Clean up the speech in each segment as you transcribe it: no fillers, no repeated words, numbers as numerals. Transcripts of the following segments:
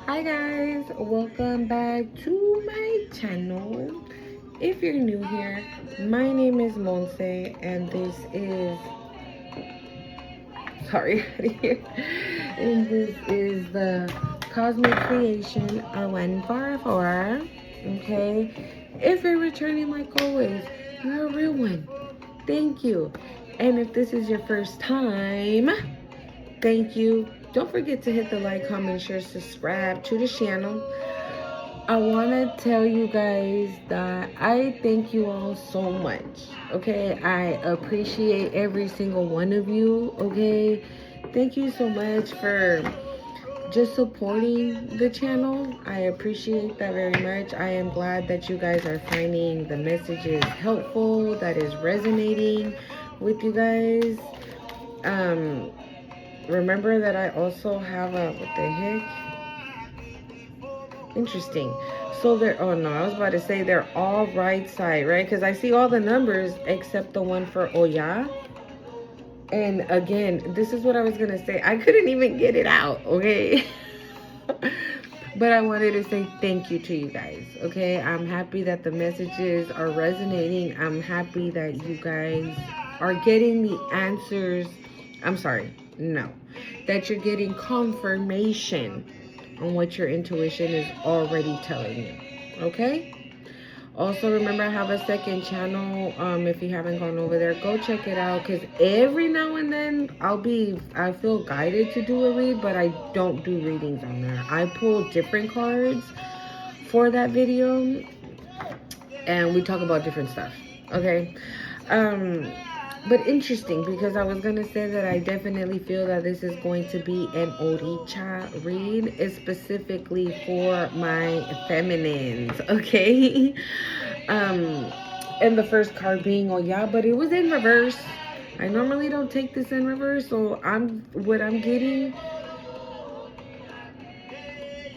Hi guys, welcome back to my channel. If you're new here, my name is Monse and this is sorry and this is the Cosmic Creation 144. Okay. If you're returning like always, you're a real one. Thank you. And if this is your first time, thank you. Don't forget to hit the like, comment, share, subscribe to the channel. I want to tell you guys that I thank you all so much. Okay, I appreciate every single one of you. Okay, thank you so much for just supporting the channel. I appreciate that very much. I am glad that you guys are finding the messages helpful, that is resonating with you guys. Remember that I also have a, what the heck? Interesting. So they're, oh no, I was about to say they're all right side, right? Because I see all the numbers except the one for Oya. And again, this is what I was going to say. I couldn't even get it out, okay? But I wanted to say thank you to you guys, okay? I'm happy that the messages are resonating. I'm happy that you guys are getting the answers. I'm sorry, no. That you're getting confirmation on what your intuition is already telling you, okay? Also, remember I have a second channel. If you haven't gone over there, go check it out. Because every now and then, I feel guided to do a read, but I don't do readings on there. I pull different cards for that video, and we talk about different stuff. Okay. But interesting, because I was going to say that I definitely feel that this is going to be an Oricha read. It's specifically for my feminines, okay? And the first card being Oya, but it was in reverse. I normally don't take this in reverse, so what I'm getting,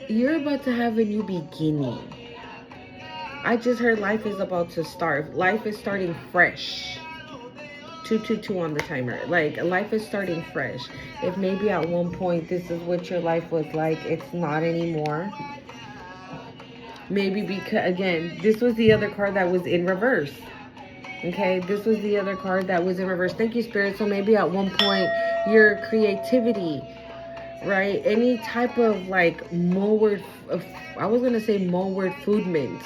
you're about to have a new beginning. I just heard life is about to start. Life is starting fresh. 222 on the timer. Like, life is starting fresh. If maybe at one point this is what your life was like, it's not anymore. Maybe because, again, this was the other card that was in reverse. Okay, this was the other card that was in reverse. Thank you, Spirit. So maybe at one point your creativity, right? Any type of like I was gonna say word foodment.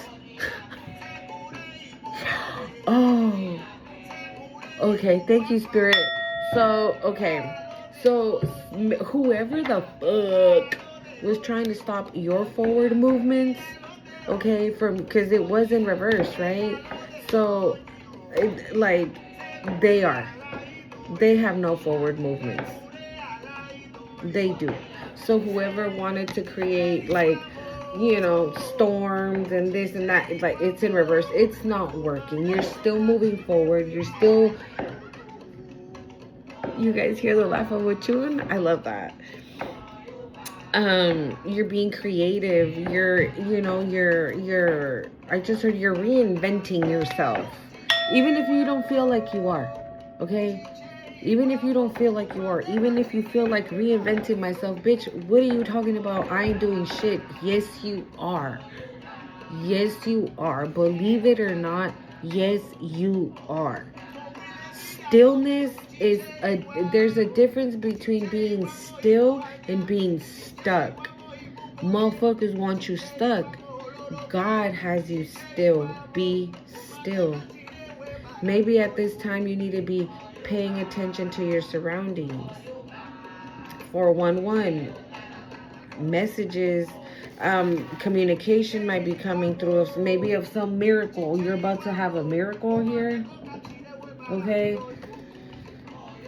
Oh, okay. Thank you, Spirit. So, okay. So, whoever the fuck was trying to stop your forward movements, okay, because it was in reverse, right? So, like, they have no forward movements. They do. So, whoever wanted to create, like, storms and this and that, it's in reverse. It's not working. You're still moving forward. You guys hear the laugh of Wachun? I love that. You're being creative. I just heard you're reinventing yourself. Even if you don't feel like you are, okay? Even if you don't feel like you are, even if you feel like reinventing myself, bitch, what are you talking about? I ain't doing shit. Yes, you are. Yes, you are. Believe it or not, yes, you are. Stillness there's a difference between being still and being stuck. Motherfuckers want you stuck. God has you still. Be still. Maybe at this time you need to be paying attention to your surroundings. 411 messages, communication might be coming through, maybe of some miracle. You're about to have a miracle here, okay?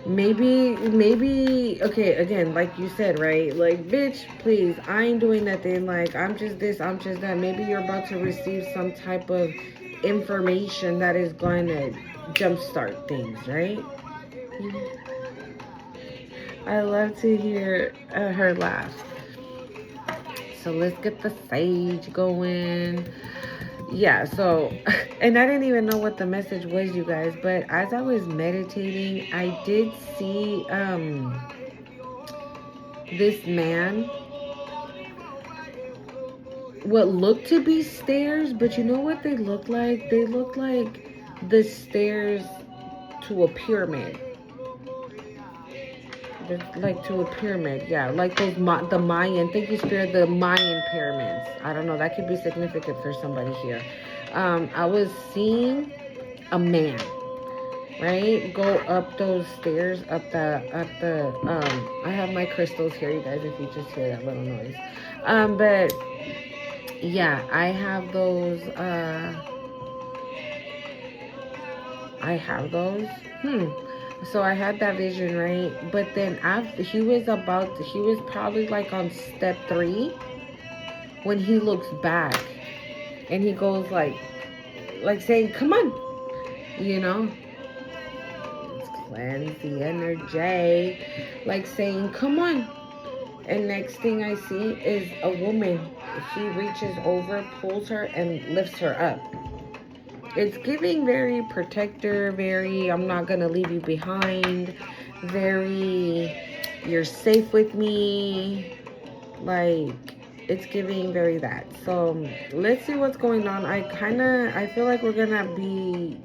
Maybe okay, again, like you said, right? Like, bitch, please, I ain't doing nothing. Like, I'm just this, I'm just that. Maybe you're about to receive some type of information that is going to jumpstart things, right? I love to hear her laugh. So let's get the sage going. Yeah, so, and I didn't even know what the message was, you guys, but as I was meditating, I did see this man, what look to be stairs, but you know what they look like? They look like the stairs to a pyramid. They're like to a pyramid, yeah, like those the Mayan. Thank you, Spirit. The Mayan pyramids. I don't know. That could be significant for somebody here. I was seeing a man, right, go up those stairs, I have my crystals here, you guys, if you just hear that little noise. But yeah, I have those. I have those. So I had that vision, right? But then after he was probably like on step 3 when he looks back and he goes like saying, "Come on," you know. Let's cleanse the energy, like saying, "Come on." And next thing I see is a woman. He reaches over, pulls her, and lifts her up. It's giving very protector, very I'm not gonna leave you behind, very you're safe with me. Like, it's giving very that. So let's see what's going on. I feel like we're gonna be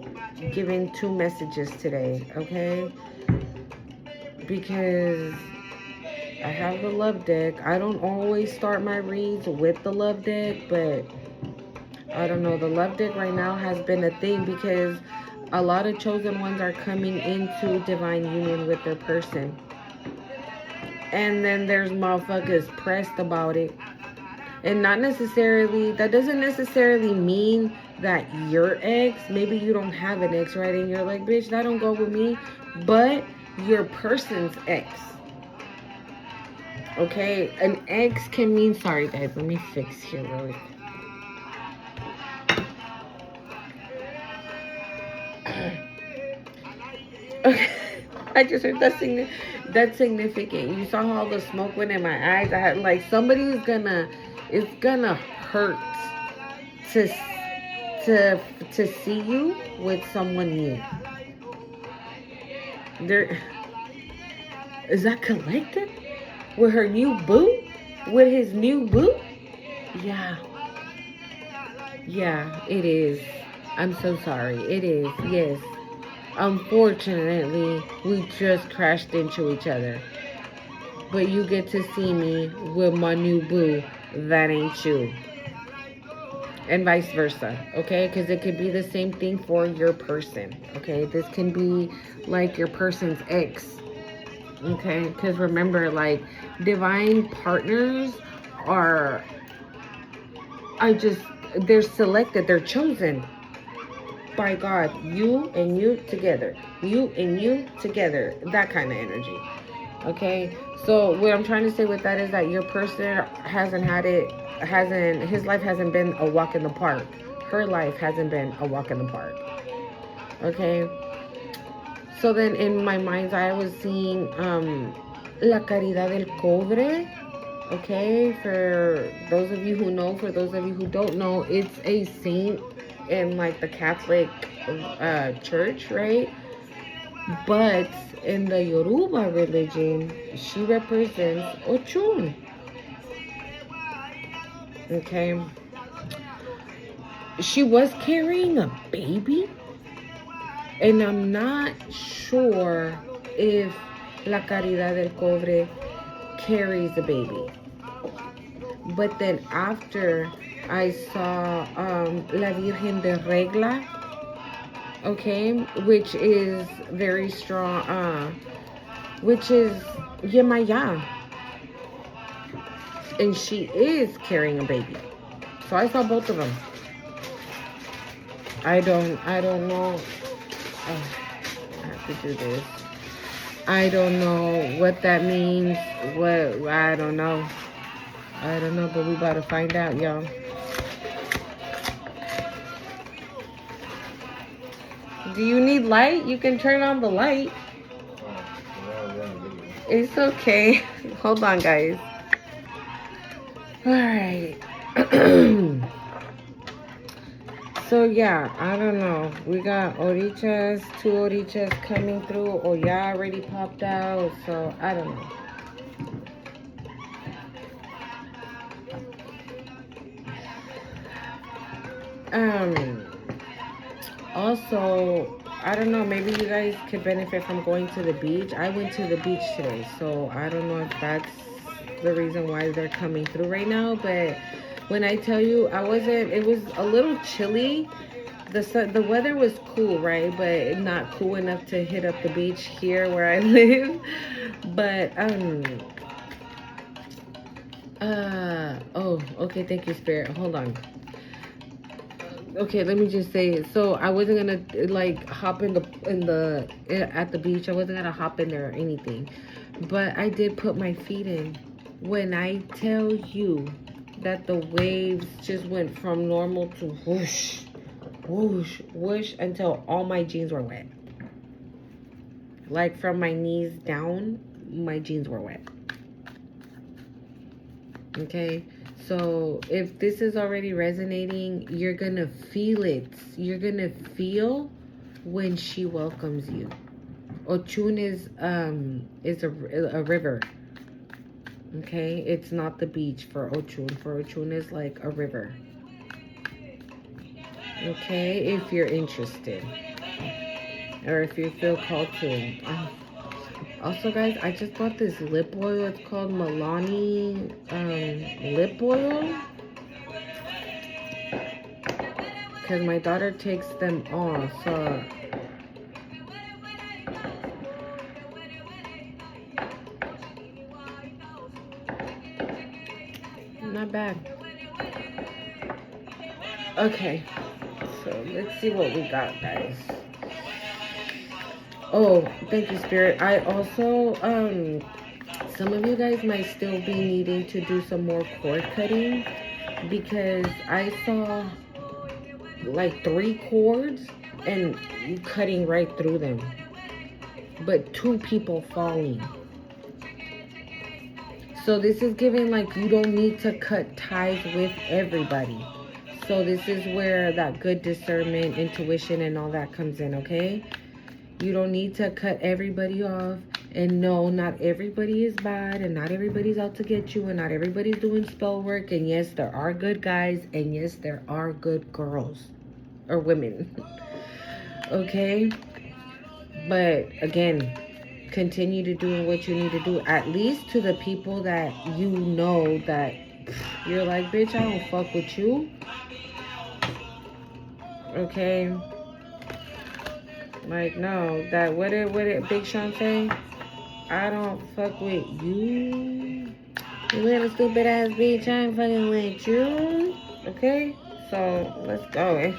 giving 2 messages today, okay? Because I have the love deck. I don't always start my reads with the love deck, but I don't know. The love deck right now has been a thing because a lot of chosen ones are coming into divine union with their person. And then there's motherfuckers pressed about it. And that doesn't necessarily mean that your ex, maybe you don't have an ex, right? And you're like, bitch, that don't go with me. But your person's ex. Okay? An ex can mean, sorry guys, let me fix here really quick. Okay. I just heard that's significant. You saw how all the smoke went in my eyes. I had like it's gonna hurt to see you with someone new. There is that collective with her new boo, with his new boo. Yeah, it is. I'm so sorry. It is. Yes. Unfortunately, we just crashed into each other. But you get to see me with my new boo. That ain't you. And vice versa, okay? Because it could be the same thing for your person, okay? This can be like your person's ex, okay? Because remember, like, divine partners are just, they're selected, they're chosen by God. You and you together. You and you together. That kind of energy. Okay? So what I'm trying to say with that is that your person his life hasn't been a walk in the park. Her life hasn't been a walk in the park. Okay? So then in my mind's eye, I was seeing La Caridad del Cobre. Okay? For those of you who know, for those of you who don't know, it's a saint in like the Catholic church, right? But in the Yoruba religion, she represents Ochun. Okay. She was carrying a baby, and I'm not sure if La Caridad del Cobre carries a baby. But then after I saw La Virgen de Regla, okay, which is very strong, which is Yemaya. And she is carrying a baby. So I saw both of them. I don't know. Oh, I have to do this. I don't know what that means. I don't know. But we about to find out, y'all. Do you need light? You can turn on the light. It's okay. Hold on, guys. All right. So yeah, I don't know. We got orichas, 2 orichas coming through. Oya already popped out. So I don't know. Um, Also, I don't know, maybe you guys could benefit from going to the beach. I went to the beach today, so I don't know if that's the reason why they're coming through right now. But when I tell you, it was a little chilly. The weather was cool, right? But not cool enough to hit up the beach here where I live. But, oh, okay, thank you, Spirit. Hold on. Okay, let me just say it. So I wasn't gonna like hop at the beach. I wasn't gonna hop in there or anything, but I did put my feet in. When I tell you that the waves just went from normal to whoosh, whoosh, whoosh until all my jeans were wet. Like from my knees down, my jeans were wet. Okay, so if this is already resonating, you're gonna feel it. You're gonna feel when she welcomes you. Ochun is a river. Okay, it's not the beach for Ochun. For Ochun is like a river. Okay, if you're interested or if you feel called to. Also, guys, I just bought this lip oil. It's called Milani lip oil. Because my daughter takes them off. So not bad. Okay. So let's see what we got, guys. Oh, thank you, Spirit. I also, some of you guys might still be needing to do some more cord cutting because I saw like 3 cords and cutting right through them, but 2 people falling. So this is giving like you don't need to cut ties with everybody. So this is where that good discernment, intuition, and all that comes in, okay? You don't need to cut everybody off. And no, not everybody is bad. And not everybody's out to get you. And not everybody's doing spell work. And yes, there are good guys. And yes, there are good girls. Or women. Okay? But again, continue to do what you need to do. At least to the people that you know that you're like, bitch, I don't fuck with you. Okay? Like, no, that what did Big Sean say? I don't fuck with you. You little stupid ass bitch, I ain't fucking with you. Okay? So let's go.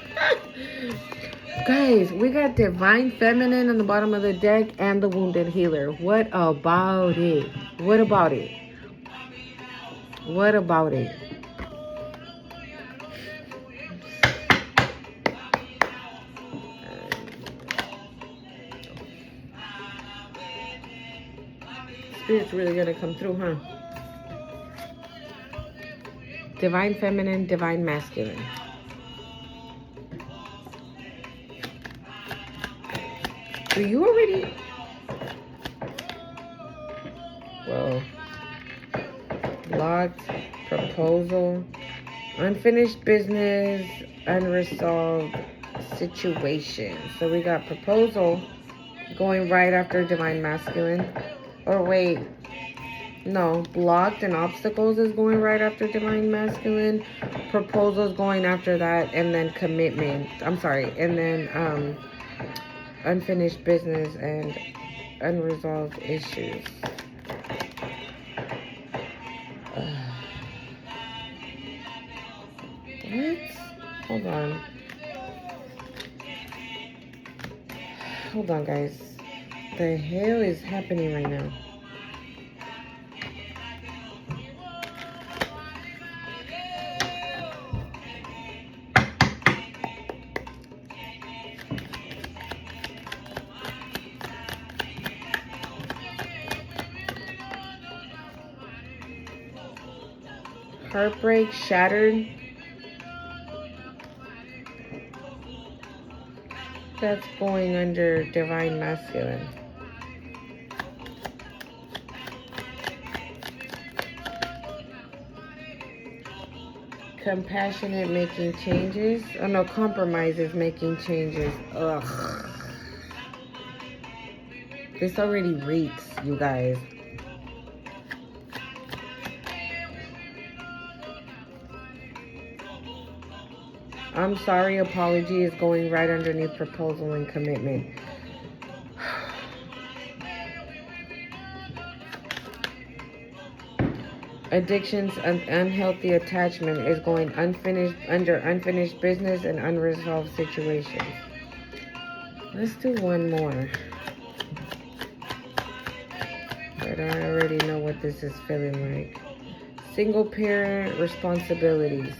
Guys, we got Divine Feminine on the bottom of the deck and the Wounded Healer. What about it? What about it? What about it? Spirit's really gonna come through, huh? Divine Feminine, Divine Masculine. Do you already? Well, locked, proposal, unfinished business, unresolved situation. So we got proposal going right after Divine Masculine. Or wait, no, blocked and obstacles is going right after Divine Masculine. Proposals going after that, and then commitment. I'm sorry, and then unfinished business and unresolved issues. What? Hold on. Hold on, guys. The hell is happening right now? Heartbreak, shattered. That's going under Divine Masculine. Compassionate, making changes. Oh no, compromises, making changes. Ugh. This already reeks, you guys. I'm sorry, apology is going right underneath proposal and commitment. Addictions and unhealthy attachment is going under unfinished business and unresolved situations. Let's do one more. But I already know what this is feeling like. Single parent responsibilities.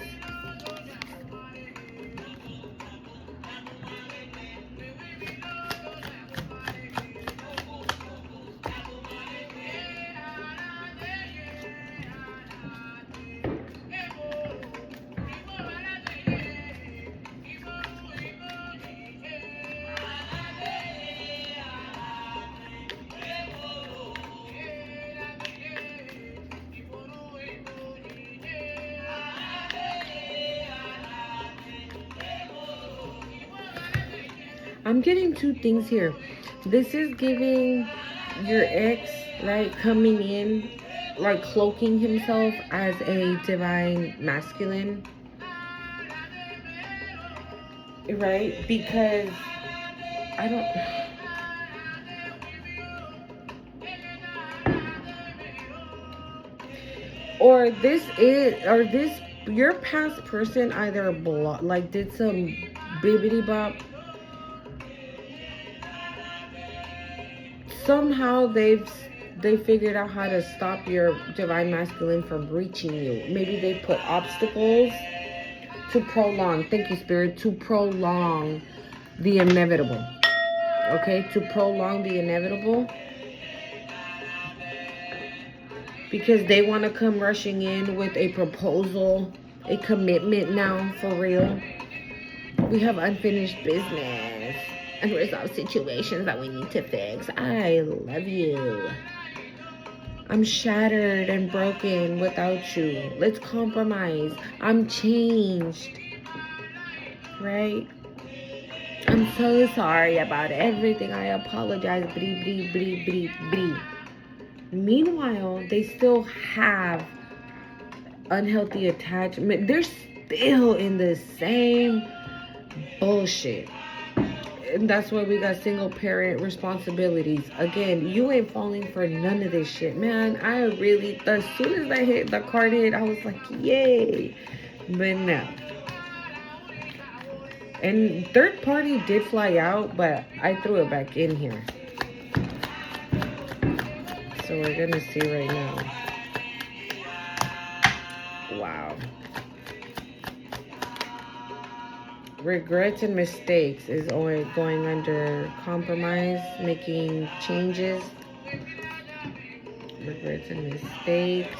I'm getting two things here. This is giving your ex, right, coming in, like cloaking himself as a divine masculine, right? Because I don't... Or your past person either like did some bibbity bop. Somehow they figured out how to stop your divine masculine from reaching you. Maybe they put obstacles to prolong. Thank you, Spirit. To prolong the inevitable. Okay, to prolong the inevitable. Because they want to come rushing in with a proposal, a commitment now, for real. We have unfinished business, unresolved situations that we need to fix. I love you. I'm shattered and broken without you. Let's compromise. I'm changed. Right? I'm so sorry about everything. I apologize. Brie, brie, brie, brie, brie. Meanwhile, they still have unhealthy attachment. They're still in the same bullshit. And that's why we got single parent responsibilities. Again, you ain't falling for none of this shit, man. I really, as soon as the card hit, I was like, yay. But no. And third party did fly out, but I threw it back in here. So we're gonna see right now. Wow. Regrets and mistakes is always going under compromise, making changes. Regrets and mistakes.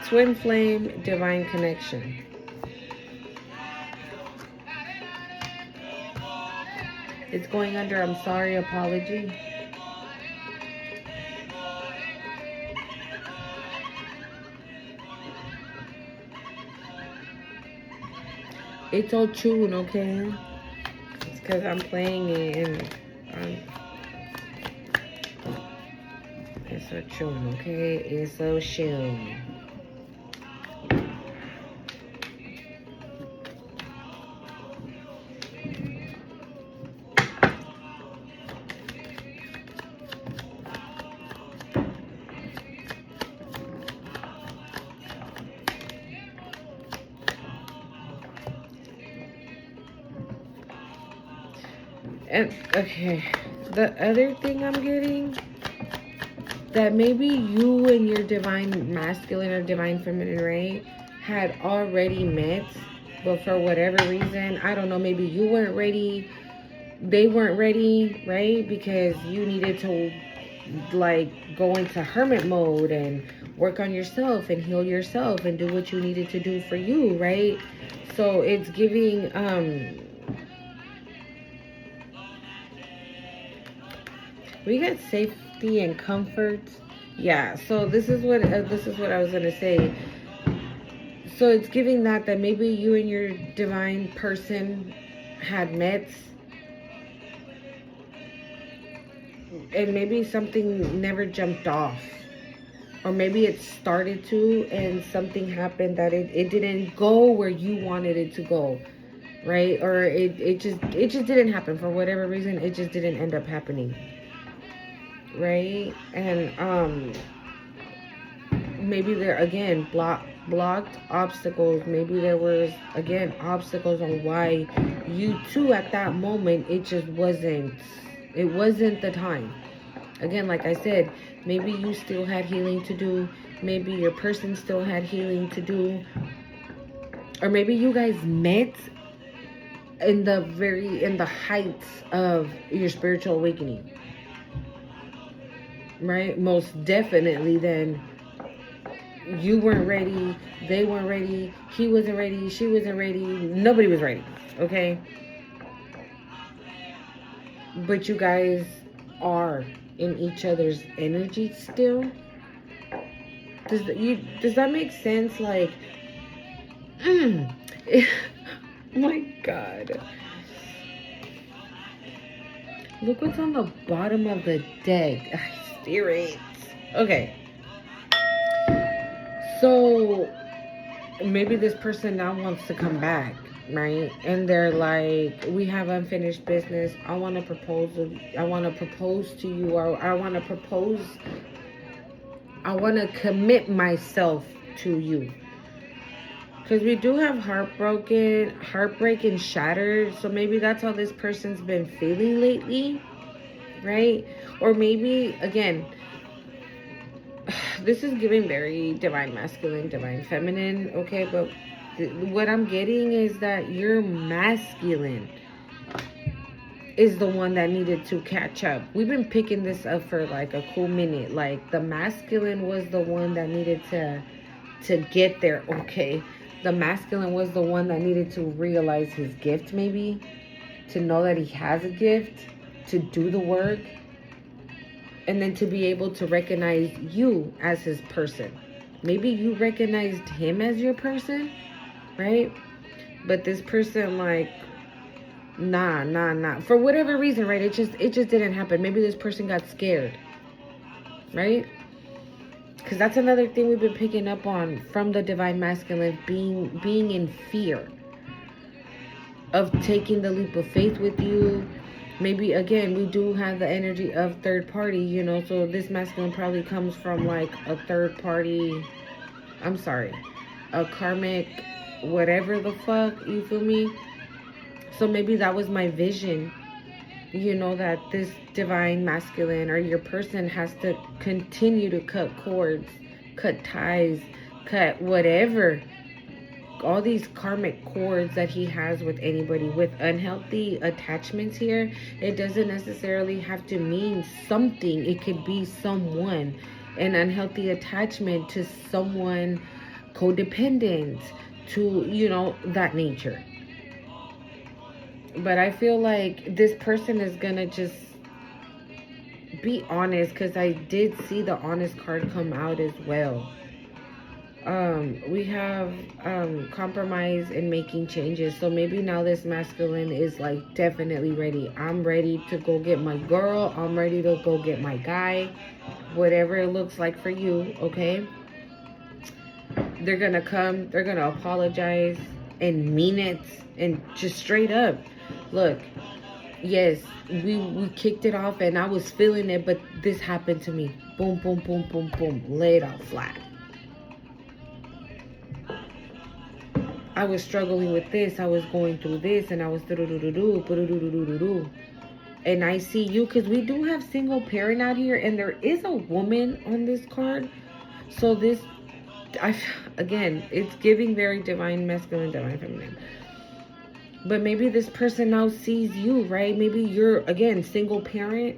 Twin flame, divine connection. It's going under I'm sorry, apology. It's all tune, okay? It's because I'm playing it and it's a tune, okay? It's a tune. And okay, the other thing I'm getting, that maybe you and your divine masculine or divine feminine, right, had already met, but for whatever reason, I don't know, maybe you weren't ready, they weren't ready, right, because you needed to like go into hermit mode and work on yourself and heal yourself and do what you needed to do for you, right? So it's giving We got safety and comfort. Yeah, so this is what I was gonna say. So it's giving that maybe you and your divine person had met, and maybe something never jumped off, or maybe it started to and something happened that it didn't go where you wanted it to go, right? Or it just didn't happen for whatever reason. It just didn't end up happening, right? And maybe there again blocked obstacles. Maybe there was again obstacles on why you two at that moment it wasn't the time. Again, like I said, maybe you still had healing to do, maybe your person still had healing to do, or maybe you guys met in the heights of your spiritual awakening, right? Most definitely. Then you weren't ready, they weren't ready, he wasn't ready, she wasn't ready, nobody was ready, okay? But you guys are in each other's energy still. Does that make sense? Like, my God, look what's on the bottom of the deck. Spirits. Okay, so maybe this person now wants to come back, right? And they're like, we have unfinished business. I want to propose to you, or I want to commit myself to you. Because we do have heartbreak and shattered. So maybe that's how this person's been feeling lately, right? Or maybe, again, this is giving very divine masculine, divine feminine, okay? But what I'm getting is that your masculine is the one that needed to catch up. We've been picking this up for like a cool minute. Like, the masculine was the one that needed to get there, okay? The masculine was the one that needed to realize his gift, maybe, to know that he has a gift, to do the work, and then to be able to recognize you as his person. Maybe you recognized him as your person, right? But this person, like, nah. For whatever reason, right? It just didn't happen. Maybe this person got scared, right? Because that's another thing we've been picking up on from the divine masculine, being in fear of taking the leap of faith with you. Maybe, again, we do have the energy of third party, so this masculine probably comes from like a third party, a karmic, whatever the fuck, you feel me? So maybe that was my vision, that this divine masculine or your person has to continue to cut cords, cut ties, cut whatever, all these karmic cords that he has with anybody with unhealthy attachments here. It doesn't necessarily have to mean something. It could be someone, an unhealthy attachment to someone codependent, to that nature. But I feel like this person is gonna just be honest, because I did see the honest card come out as well. We have compromise and making changes. So maybe now this masculine is like definitely ready. I'm ready to go get my girl. I'm ready to go get my guy. Whatever it looks like for you, okay? They're gonna come, they're gonna apologize and mean it, and just straight up, look, yes, we kicked it off and I was feeling it, but this happened to me. Boom, boom, boom, boom, boom. Lay it out flat. I was struggling with this. I was going through this, and I was do. And I see you, because we do have single parent out here, and there is a woman on this card. So this, again, it's giving very divine masculine, divine feminine. But maybe this person now sees you, right? Maybe you're, again, single parent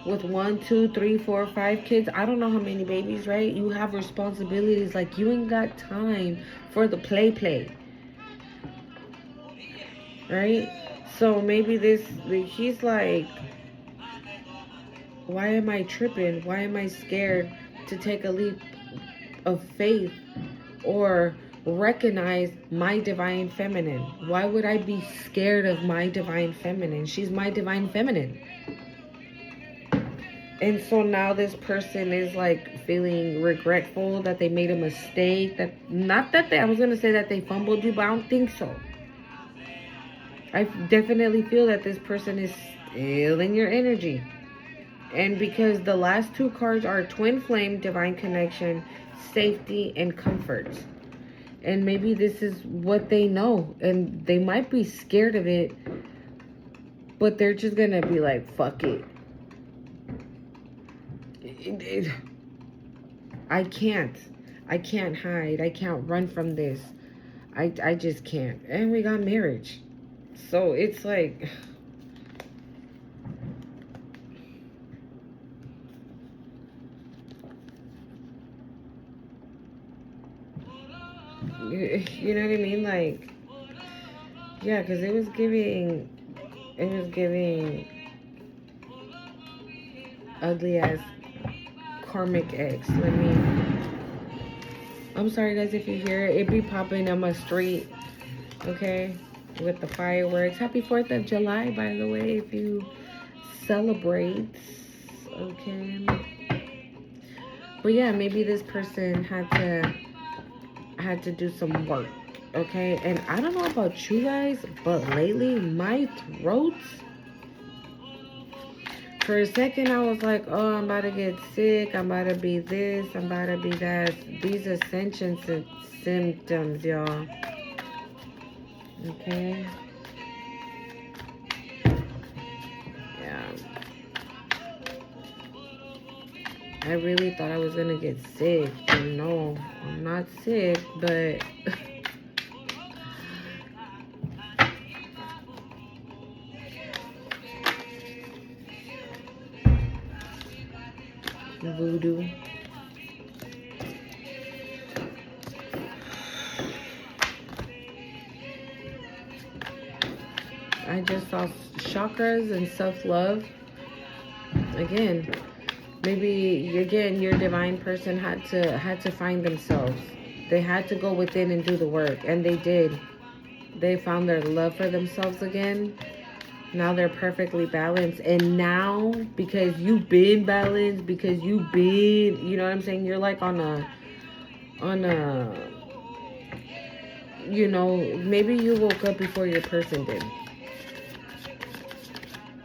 with 1, 2, 3, 4, 5 kids. I don't know how many babies, right? You have responsibilities. Like, you ain't got time for the play. Right? So maybe he's like, Why am I tripping? Why am I scared to take a leap of faith or recognize my divine feminine? Why would I be scared of my divine feminine? She's my divine feminine. And so now this person is like feeling regretful that they made a mistake. That not that they, I was gonna say that they fumbled you, but I don't think so. I definitely feel that this person is still in your energy. And because the last two cards are twin flame, divine connection, safety, and comfort. And maybe this is what they know. And they might be scared of it. But they're just going to be like, fuck it. I can't. I can't hide. I can't run from this. I just can't. And we got marriage. So it's like... You know what I mean? Like, yeah, because it was giving ugly ass karmic ex. I'm sorry guys if you hear it. It be popping on my street, okay, with the fireworks. Happy 4th of July, by the way, if you celebrate, okay. But yeah, maybe this person had to do some work, okay. And I don't know about you guys, but lately my throat, for a second I was like, oh, I'm about to get sick, I'm about to be this, I'm about to be that. These ascension symptoms, y'all, okay. Yeah, I really thought I was gonna get sick, but no, I'm not sick, but voodoo. I just saw chakras and self-love. Again, maybe again your divine person had to find themselves. They had to go within and do the work, and they did. They found their love for themselves again. Now they're perfectly balanced. And now, because you've been balanced, because you've been, you know what I'm saying? You're like on a, you know, maybe you woke up before your person did.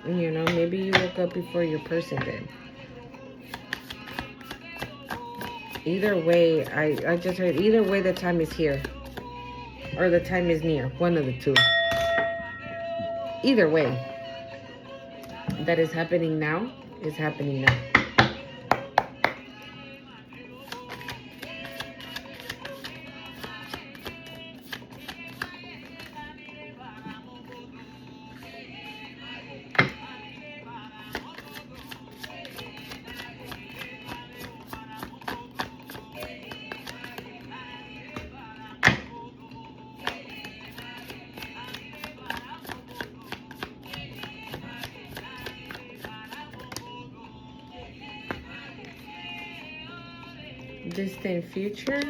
You know, maybe you woke up before your person did. Either way, I just heard, either way the time is here. Or the time is near. One of the two. Either way. That is happening now. Is happening now. Distant future.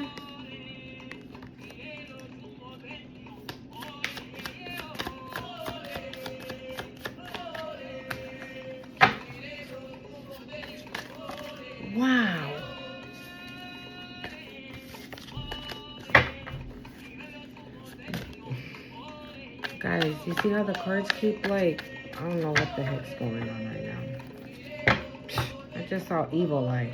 Wow. Guys, you see how the cards keep like, I don't know what the heck's going on right now. I just saw evil eye.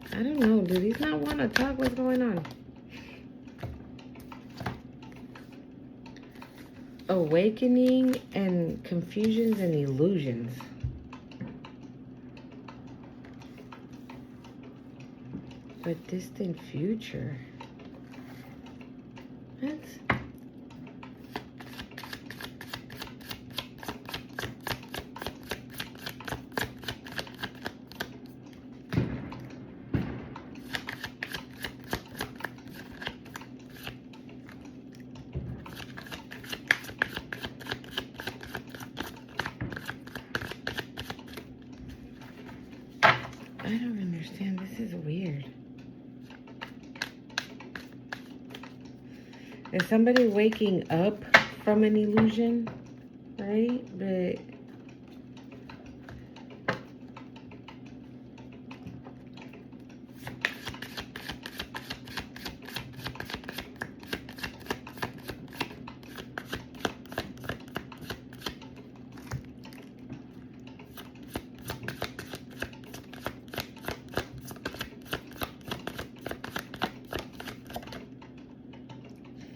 I don't know. Do these not want to talk? What's going on? Awakening and confusions and illusions. but distant future. What? I don't understand. This is weird. Is somebody waking up from an illusion? Right? But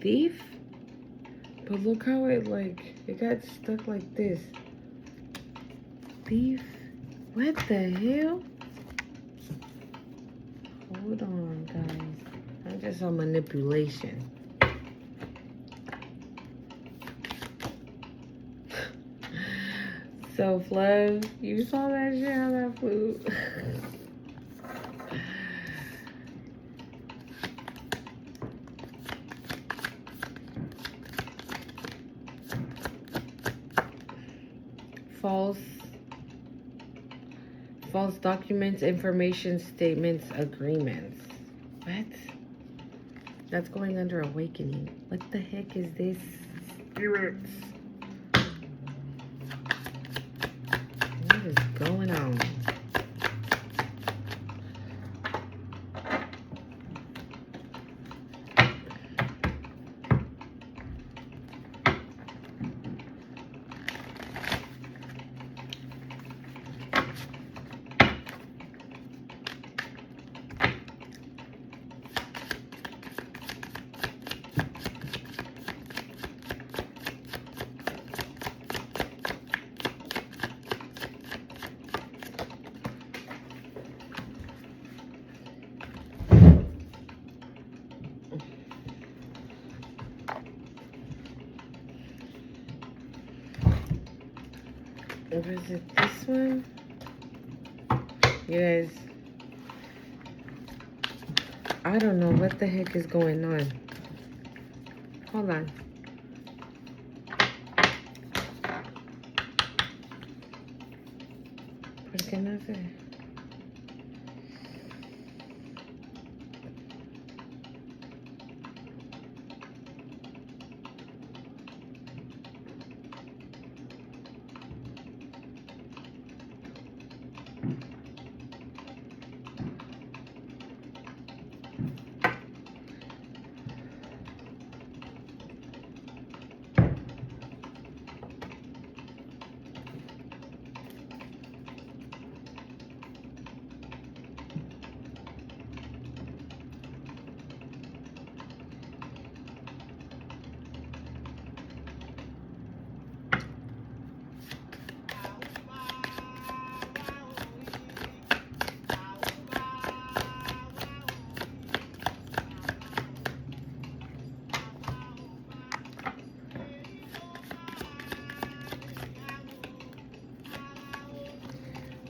thief? But look how it got stuck like this. Thief? What the hell? Hold on, guys. I just saw manipulation. Self-love. You saw that shit, how that flew. False documents, information, statements, agreements. What? That's going under awakening. What the heck is this? Spirits. What is going on? Was it this one? You guys, I don't know what the heck is going on. Hold on. ¿Por qué no sé?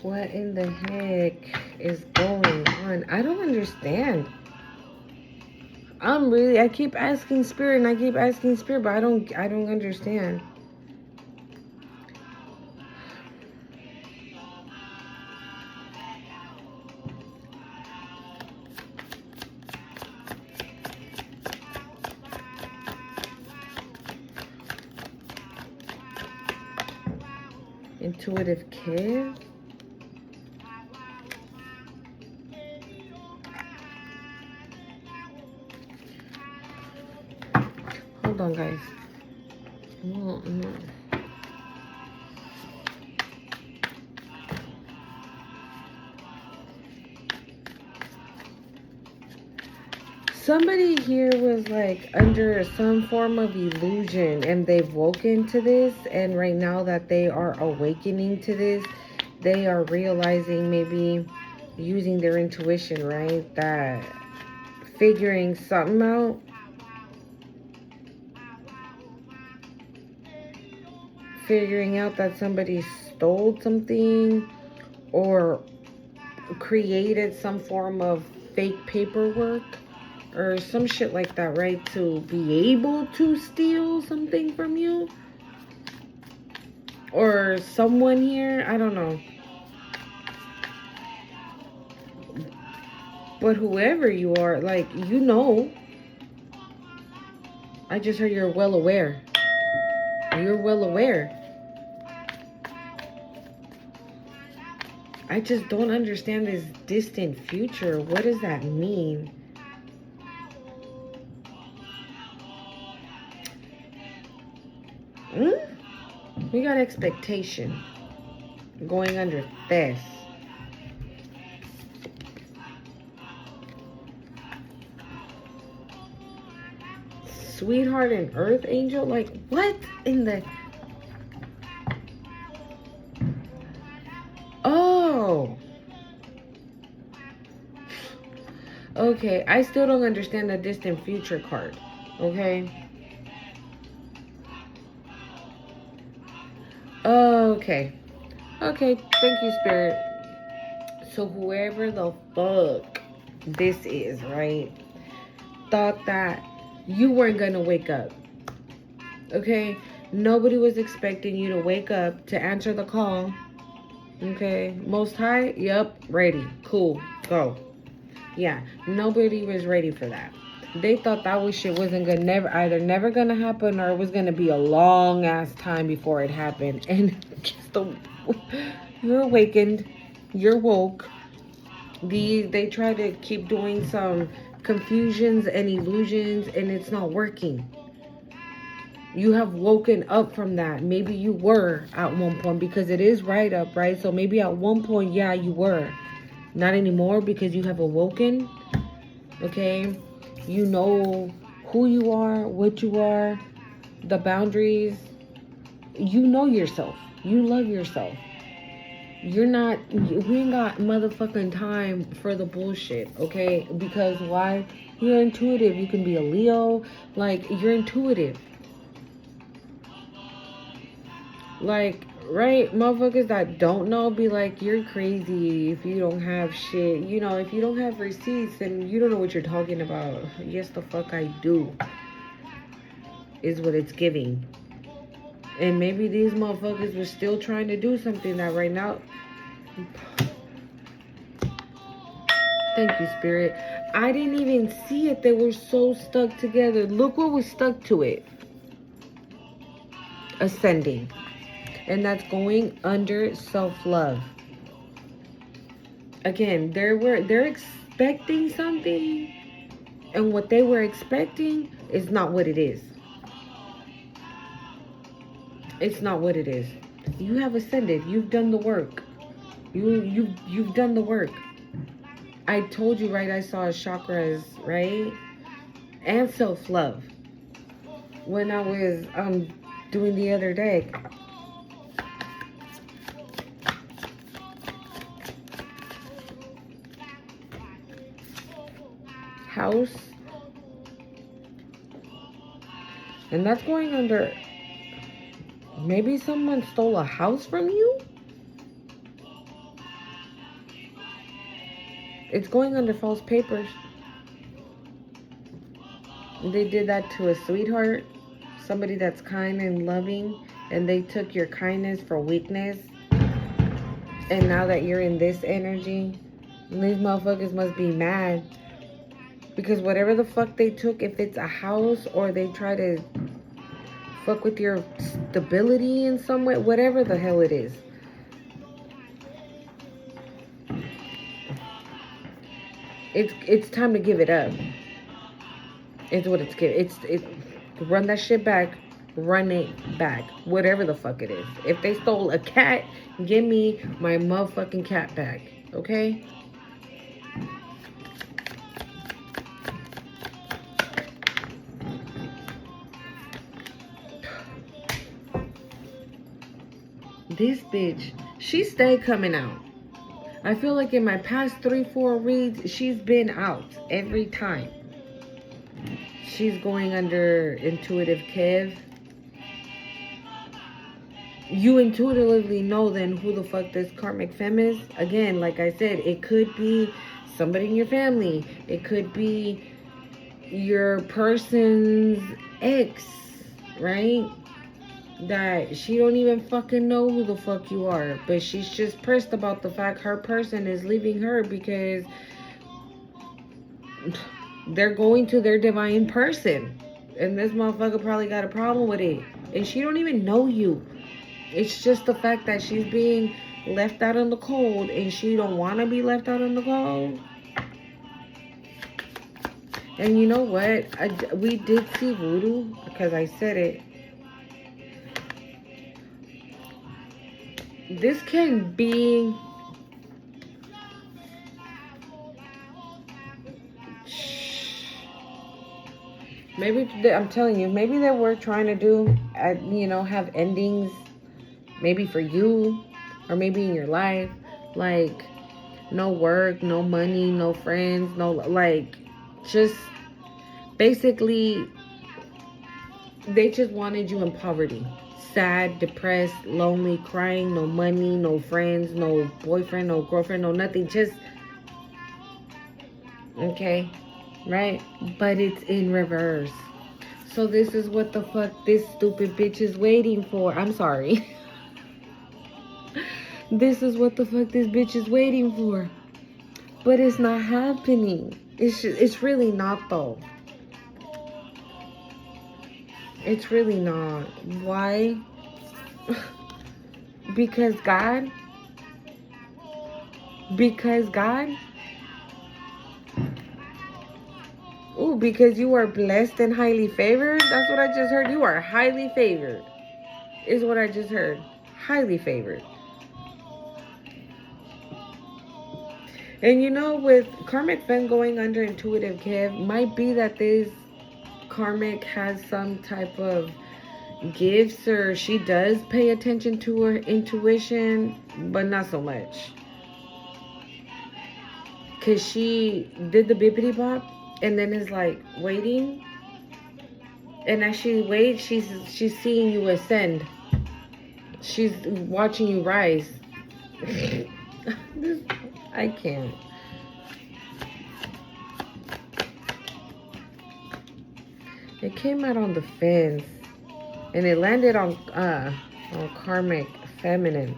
What in the heck is going on? I don't understand. I keep asking Spirit and I keep asking Spirit, but I don't understand. Intuitive care. Hold on, guys. Somebody here was like under some form of illusion and they've woken to this, and right now that they are awakening to this, they are realizing maybe using their intuition, right? That figuring something out. Figuring out that somebody stole something or created some form of fake paperwork or some shit like that, right? To be able to steal something from you or someone here. I don't know. But whoever you are, like, you know. I just heard you're well aware. You're well aware. I just don't understand this distant future. What does that mean? We got expectation going under this. Sweetheart and earth angel? Like, what in the... Oh. Okay, I still don't understand the distant future card. Okay. Okay. Okay, thank you, Spirit. So whoever the fuck this is, right, thought that you weren't gonna wake up. Okay? Nobody was expecting you to wake up to answer the call. Okay? Most High? Yep. Ready. Cool. Go. Yeah. Nobody was ready for that. They thought that shit wasn't gonna never gonna happen, or it was gonna be a long ass time before it happened. And you're awakened. You're woke. They try to keep doing some confusions and illusions, and it's not working. You have woken up from that. Maybe you were at one point, because it is right up, right? So maybe at one point, yeah, you were. Not anymore, because you have awoken. Okay? You know who you are, what you are, the boundaries. You know yourself. You love yourself. We ain't got motherfucking time for the bullshit, okay? Because why? You're intuitive. You can be a Leo. Like, you're intuitive. Like, right? Motherfuckers that don't know be like, you're crazy if you don't have shit. You know, if you don't have receipts, then you don't know what you're talking about. Yes, the fuck I do. Is what it's giving. And maybe these motherfuckers were still trying to do something that right now... Thank you, Spirit. I didn't even see it. They were so stuck together. Look what was stuck to it. Ascending. And that's going under self-love. Again, they're expecting something, and what they were expecting is not what it is. It's not what it is. You have ascended. You've done the work. You've done the work. I told you, right? I saw chakras, right? And self-love when I was doing the other day. House. And that's going under... Maybe someone stole a house from you? It's going under false papers. They did that to a sweetheart. Somebody that's kind and loving. And they took your kindness for weakness. And now that you're in this energy, these motherfuckers must be mad. Because whatever the fuck they took, if it's a house or they try to fuck with your stability in some way, whatever the hell it is. It's time to give it up. It's what it's giving. It's run that shit back. Run it back. Whatever the fuck it is. If they stole a cat, give me my motherfucking cat back. Okay? This bitch, she stayed coming out. I feel like in my past 3-4 reads, she's been out every time. She's going under intuitive Kev. You intuitively know then who the fuck this karmic femme is. Again, like I said, it could be somebody in your family. It could be your person's ex, right? That she don't even fucking know who the fuck you are, but she's just pressed about the fact her person is leaving her because they're going to their divine person, and this motherfucker probably got a problem with it, and she don't even know you. It's just the fact that she's being left out in the cold, and she don't want to be left out in the cold. And you know what, we did see voodoo because I said it. This can be maybe, I'm telling you, maybe that we're trying to do, you know, have endings, maybe for you, or maybe in your life, like no work, no money, no friends, no, like, just basically they just wanted you in poverty. Sad, depressed, lonely, crying, no money, no friends, no boyfriend, no girlfriend, no nothing. Just, okay, right? But it's in reverse. So this is what the fuck this stupid bitch is waiting for. I'm sorry. This is what the fuck this bitch is waiting for. But it's not happening. It's really not, though. It's really not. Why? Because God? Because God? Ooh, because you are blessed and highly favored? That's what I just heard. You are highly favored. Is what I just heard. Highly favored. And you know, with karmic femme going under intuitive Kev, might be that this karmic has some type of gifts, or she does pay attention to her intuition, but not so much. Because she did the bippity bop and then is like waiting. And as she waits, she's seeing you ascend. She's watching you rise. I can't. It came out on the fence, and it landed on karmic feminine.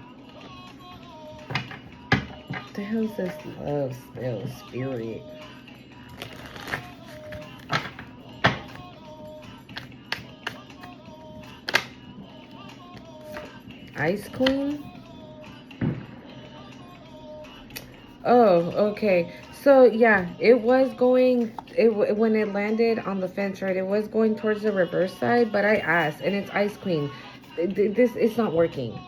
What the hell is this love spell spirit? Ice Queen? Oh, okay. So yeah, it was going, when it landed on the fence, right, it was going towards the reverse side, but I asked, and it's Ice Queen. This, it's not working.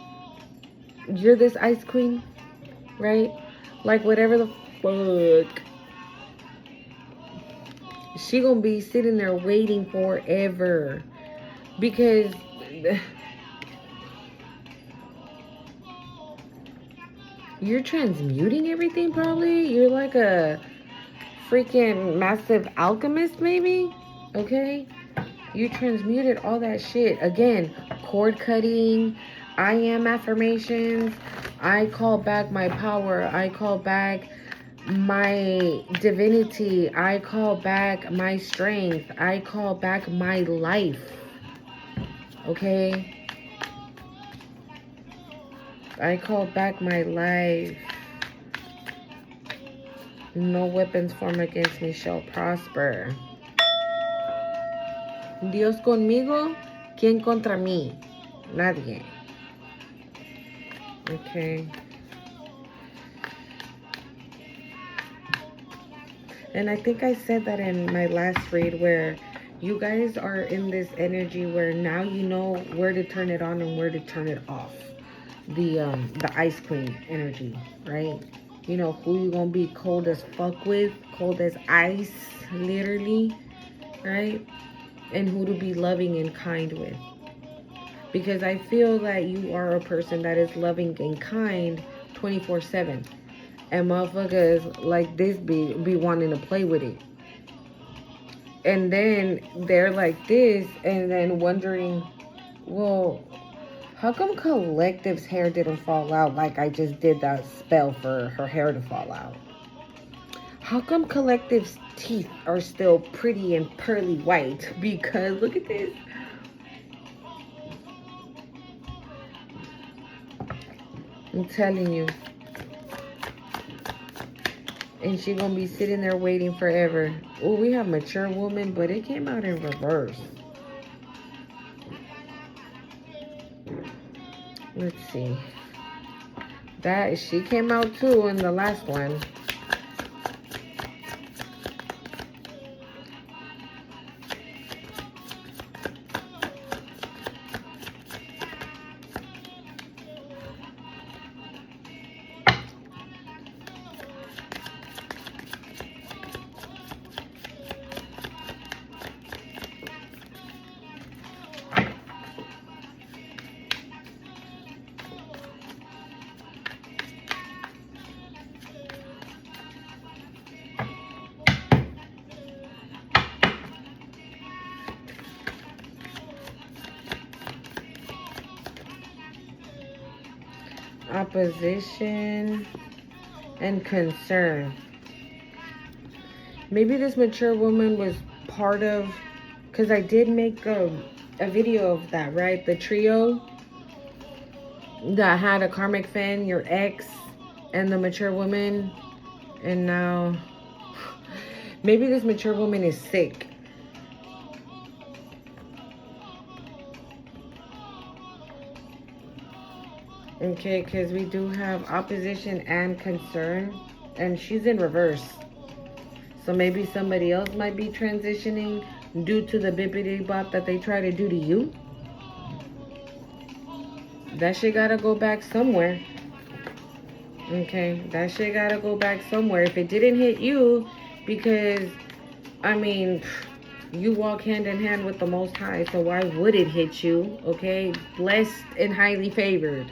You're this Ice Queen, right? Like, whatever the fuck. She gonna be sitting there waiting forever. Because you're transmuting everything, probably. You're like a freaking massive alchemist, maybe. Okay, you transmuted all that shit. Again, cord cutting, I am affirmations. I call back my power. I call back my divinity. I call back my strength. I call back my life. Okay, I call back my life. No weapons formed against me shall prosper. Dios conmigo, ¿quién contra mí? Nadie. Okay. And I think I said that in my last read, where you guys are in this energy where now you know where to turn it on and where to turn it off. The Ice Queen energy, right? You know who you gonna be cold as fuck with, cold as ice, literally, right? And who to be loving and kind with. Because I feel that you are a person that is loving and kind 24/7. And motherfuckers like this be wanting to play with it. And then they're like this and then wondering, well, how come Collective's hair didn't fall out like I just did that spell for her hair to fall out? How come Collective's teeth are still pretty and pearly white? Because look at this. I'm telling you. And she gonna be sitting there waiting forever. Oh, we have mature woman, but it came out in reverse. Let's see. That she came out too in the last one. Opposition and concern. Maybe this mature woman was part of, because I did make a video of that, right? The trio that had a karmic fan, your ex, and the mature woman. And now, maybe this mature woman is sick. Okay, because we do have opposition and concern. And she's in reverse. So maybe somebody else might be transitioning due to the bippity bop that they try to do to you. That shit gotta go back somewhere. Okay, that shit gotta go back somewhere. If it didn't hit you, because, I mean, you walk hand in hand with the Most High, so why would it hit you? Okay, blessed and highly favored.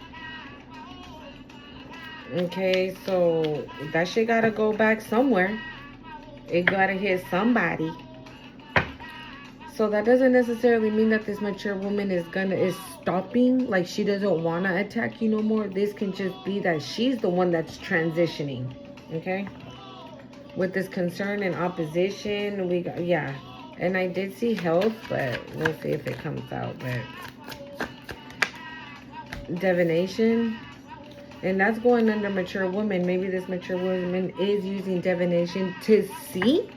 Okay, so that shit gotta go back somewhere. It gotta hit somebody. So that doesn't necessarily mean that this mature woman is stopping, like she doesn't want to attack you no more. This can just be that she's the one that's transitioning. Okay, with this concern and opposition, we got, yeah. And I did see health, but we'll see if it comes out. But divination, and that's going under mature woman. Maybe this mature woman is using divination to see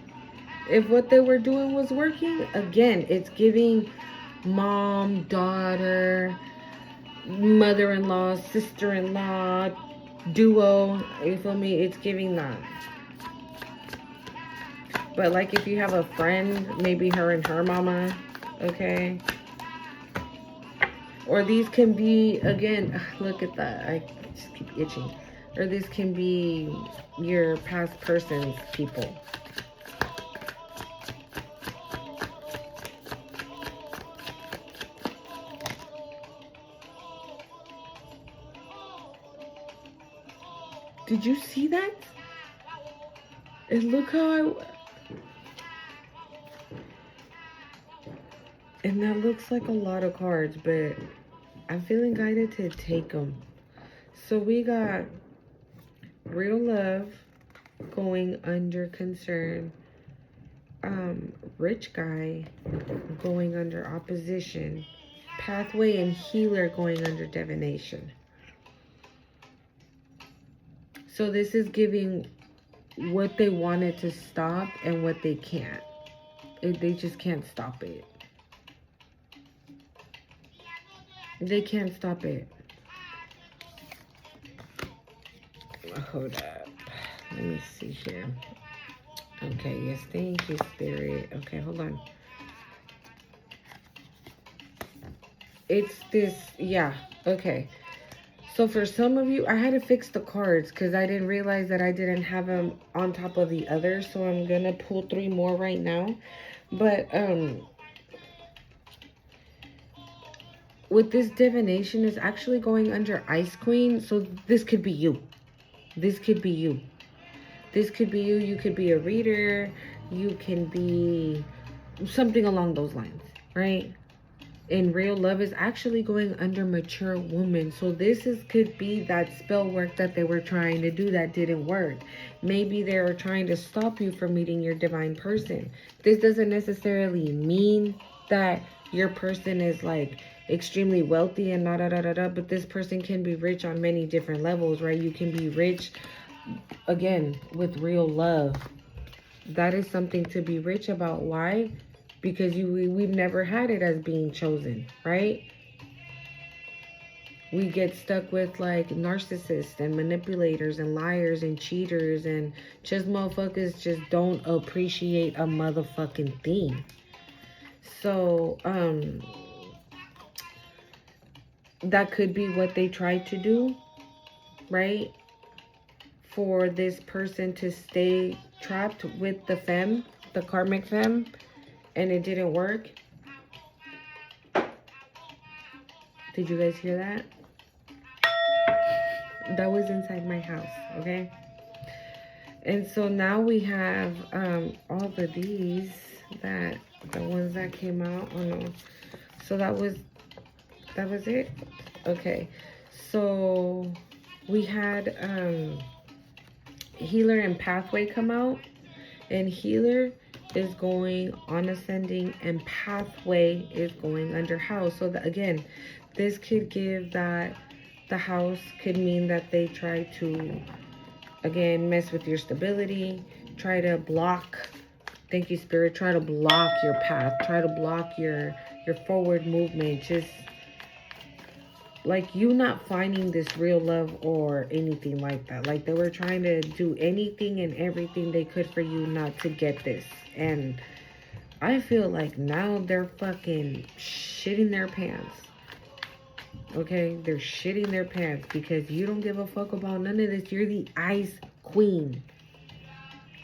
if what they were doing was working. Again, it's giving mom, daughter, mother-in-law, sister-in-law, duo. You feel me? It's giving that. But like if you have a friend, maybe her and her mama, okay? Or these can be, again, look at that. I just keep itching. Or these can be your past person's people. Did you see that? And look how and that looks like a lot of cards, but I'm feeling guided to take them. So we got real love going under concern. Rich guy going under opposition. Pathway and healer going under divination. So this is giving what they wanted to stop and what they can't. They just can't stop it. They can't stop it. Hold up. Let me see here. Okay, yes, thank you, Spirit. Okay, hold on. It's this, yeah, okay. So for some of you, I had to fix the cards because I didn't realize that I didn't have them on top of the others. So I'm going to pull 3 more right now. But with this divination is actually going under Ice Queen. So this could be you. This could be you. This could be you. You could be a reader. You can be something along those lines, right? And real love is actually going under mature woman. So could be that spell work that they were trying to do that didn't work. Maybe they were trying to stop you from meeting your divine person. This doesn't necessarily mean that your person is like extremely wealthy and but this person can be rich on many different levels, right? You can be rich again with real love. That is something to be rich about. Why? Because we've never had it as being chosen, right? We get stuck with like narcissists and manipulators and liars and cheaters and just motherfuckers just don't appreciate a motherfucking thing. So that could be what they tried to do, right? For this person to stay trapped with the femme, the karmic femme, and it didn't work. Did you guys hear that? That was inside my house, okay? And so now we have all of these, the ones that came out. Oh no. So that was it? Okay. So we had Healer and Pathway come out, and Healer is going on ascending and Pathway is going under house. So again, this could give that the house could mean that they try to again mess with your stability, try to block, thank you spirit, try to block your path, try to block your forward movement, just like you not finding this real love or anything like that. Like they were trying to do anything and everything they could for you not to get this. And I feel like now they're fucking shitting their pants. Okay? They're shitting their pants because you don't give a fuck about none of this. You're the Ice Queen.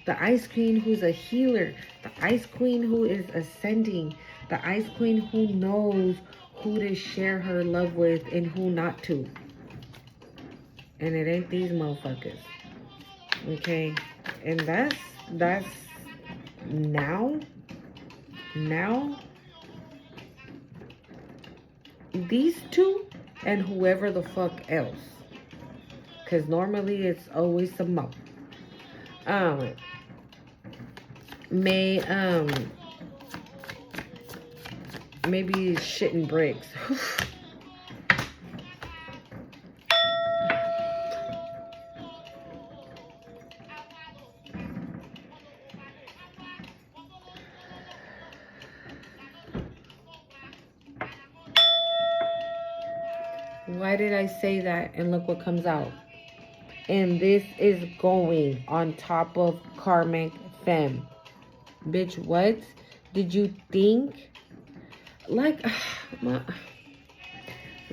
The Ice Queen who's a healer. The Ice Queen who is ascending. The Ice Queen who knows who to share her love with and who not to. And it ain't these motherfuckers. Okay? And that's now these two and whoever the fuck else. Because normally it's always some more. Maybe shitting bricks. Why did I say that? And look what comes out. And this is going on top of karmic femme. Bitch, what did you think? Like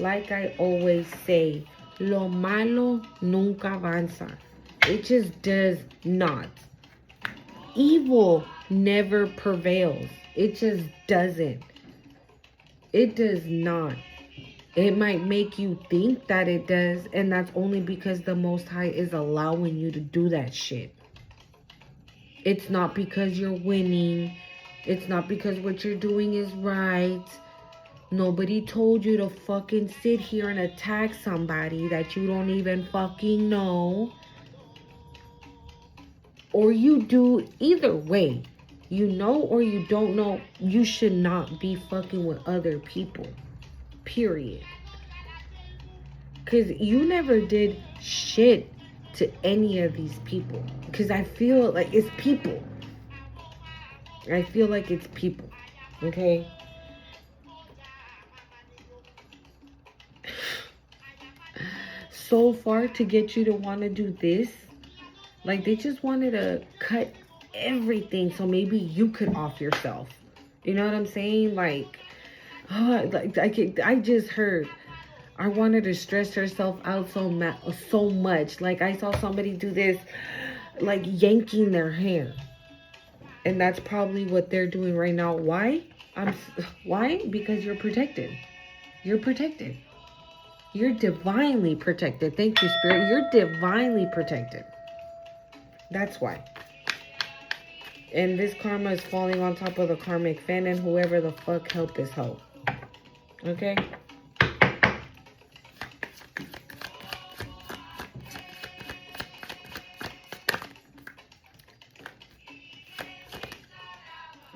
I always say, lo malo nunca avanza. It just does not. Evil never prevails. It just doesn't. It does not. It might make you think that it does, and that's only because the Most High is allowing you to do that shit. It's not because you're winning. It's not because what you're doing is right. Nobody told you to fucking sit here and attack somebody that you don't even fucking know. Or you do. Either way, you know or you don't know, you should not be fucking with other people. Period. Because you never did shit to any of these people. Because I feel like it's people. I feel like it's people. Okay? So far to get you to want to do this. Like they just wanted to cut everything so maybe you could off yourself. You know what I'm saying? Like, I just heard. I wanted to stress herself out so much. Like I saw somebody do this, like yanking their hair. And that's probably what they're doing right now. Why? Why? Because you're protected. You're protected. You're divinely protected. Thank you, Spirit. You're divinely protected. That's why. And this karma is falling on top of the karmic fan and whoever the fuck helped this hoe. Okay?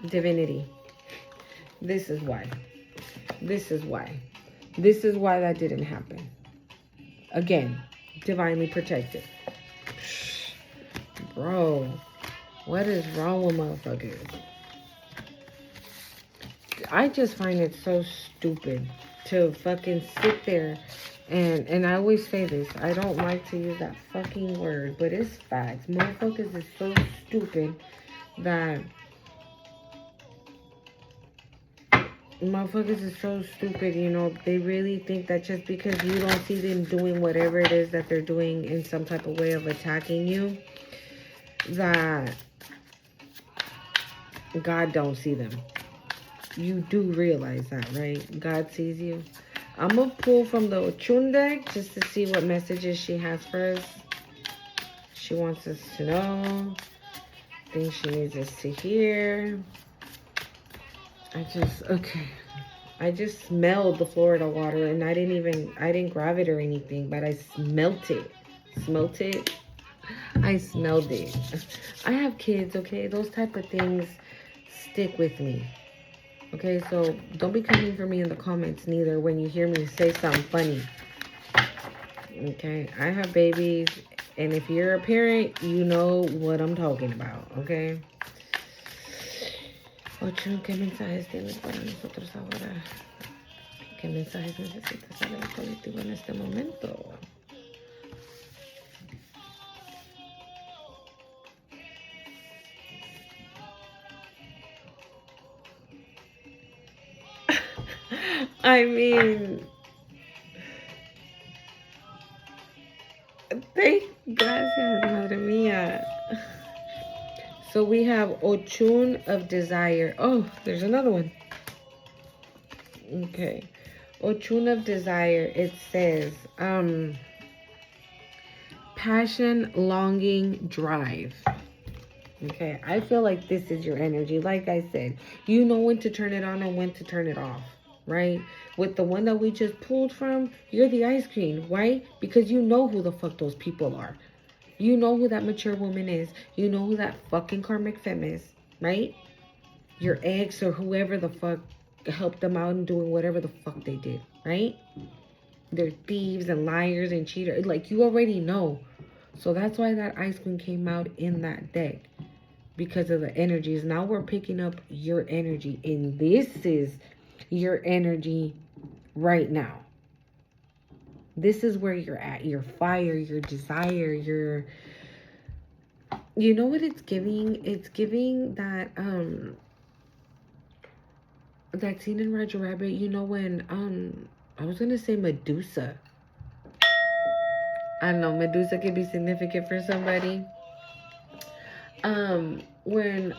Divinity. This is why. This is why. This is why that didn't happen. Again, divinely protected. Bro, what is wrong with motherfuckers? I just find it so stupid to fucking sit there and I always say this. I don't like to use that fucking word, but it's facts. Motherfuckers is so stupid that motherfuckers is so stupid, you know. They really think that just because you don't see them doing whatever it is that they're doing in some type of way of attacking you, that God don't see them. You do realize that, right? God sees you. I'm going to pull from the Ochun deck just to see what messages she has for us. She wants us to know. Things she needs us to hear. Okay. I just smelled the Florida water and I didn't grab it or anything, but I smelt it. Smelt it. I smelled it. I have kids, okay? Those type of things stick with me. Okay, so don't be coming for me in the comments neither when you hear me say something funny. Okay, I have babies, and if you're a parent, you know what I'm talking about, okay? Ocho, ¿qué mensajes tienes para nosotros ahora? ¿Qué mensajes necesitas saber el colectivo en este momento? I mean, gracias, madre mía. So we have Ochun of Desire. Oh, there's another one. Okay. Ochun of Desire, it says, passion, longing, drive. Okay, I feel like this is your energy. Like I said, you know when to turn it on and when to turn it off, right? With the one that we just pulled from, you're the ice queen, right? Because you know who the fuck those people are. You know who that mature woman is. You know who that fucking karmic femme is, right? Your ex or whoever the fuck helped them out and doing whatever the fuck they did, right? They're thieves and liars and cheaters. Like, you already know. So that's why that ice queen came out in that deck. Because of the energies. Now we're picking up your energy. And this is your energy right now. This is where you're at. Your fire, your desire, your... You know what it's giving? It's giving that, that scene in Roger Rabbit. You know when, I was going to say Medusa. I know Medusa could be significant for somebody. When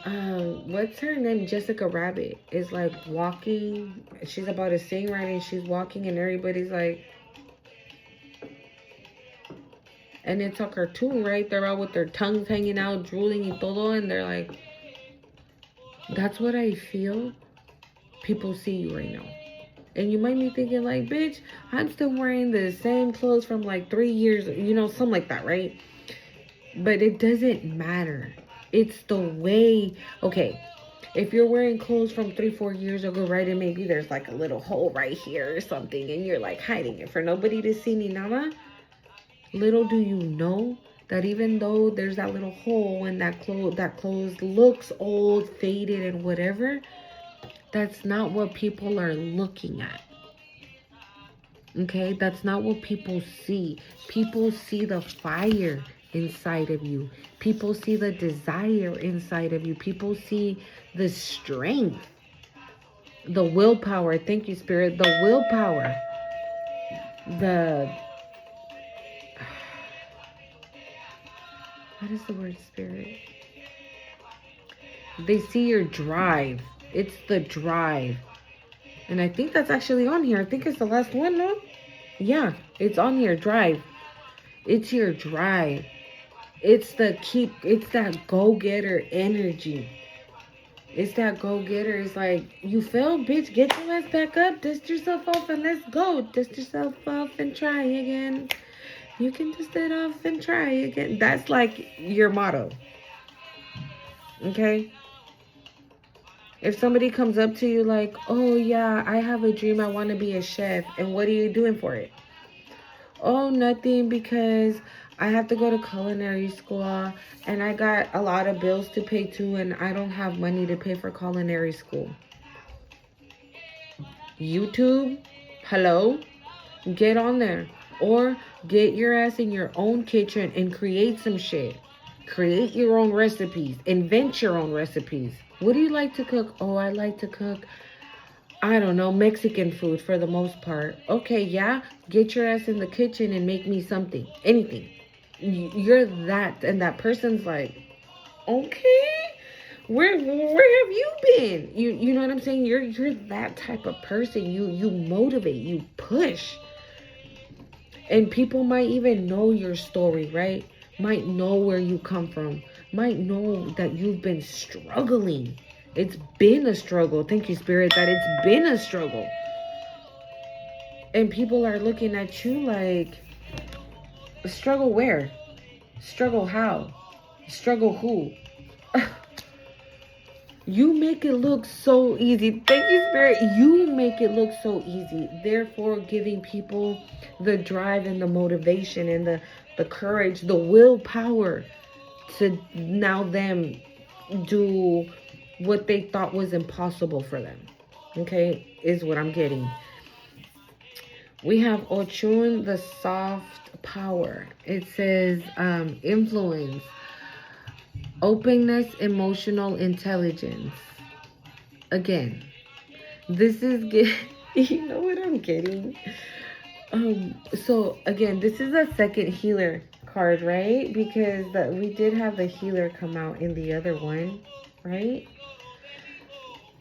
what's her name, Jessica Rabbit, is like walking, she's about to sing, right? And she's walking and everybody's like, and it's a cartoon, right? They're all with their tongues hanging out, drooling y todo, and they're like, that's what I feel. People see you right now. And you might be thinking like, bitch, I'm still wearing the same clothes from like 3 years, you know, something like that, right? But it doesn't matter. It's the way, okay, if you're wearing clothes from 3-4 years ago, right, and maybe there's like a little hole right here or something, and you're like hiding it for nobody to see ni nada, little do you know that even though there's that little hole and that clothes looks old, faded, and whatever, that's not what people are looking at. Okay, that's not what people see. People see the fire inside of you. People see the desire inside of you. People see the strength, the willpower. Thank you, Spirit. The willpower, what is the word, Spirit? They see your drive. It's the drive. And I think that's actually on here. I think it's the last one, no? Yeah, it's on your drive. It's your drive. It's that go-getter energy. It's that go-getter. It's like, you fell, bitch, get your ass back up, dust yourself off, and let's go. Dust yourself off and try again. You can dust it off and try again. That's like your motto. Okay? If somebody comes up to you like, oh yeah, I have a dream, I want to be a chef, and what are you doing for it? Oh, nothing, because I have to go to culinary school and I got a lot of bills to pay too, and I don't have money to pay for culinary school. YouTube, hello, get on there. Or get your ass in your own kitchen and create some shit. Create your own recipes. Invent your own recipes. What do you like to cook? Oh, I like to cook, I don't know, Mexican food for the most part. Okay, yeah, get your ass in the kitchen and make me something, anything. You're that, and that person's like, okay, where have you been? You know what I'm saying? You're that type of person. You motivate, you push, and people might even know your story, right? Might know where you come from. Might know that you've been struggling. It's been a struggle. Thank you, Spirit, that it's been a struggle. And people are looking at you like, struggle where? Struggle how? Struggle who? You make it look so easy. Thank you, Spirit. You make it look so easy. Therefore, giving people the drive and the motivation and the courage, the willpower to now them do what they thought was impossible for them. Okay, is what I'm getting. We have Ochun, the soft power. It says influence, openness, emotional intelligence. Again, this is you know what I'm getting? So again, this is a second healer card, right? Because we did have the healer come out in the other one, right?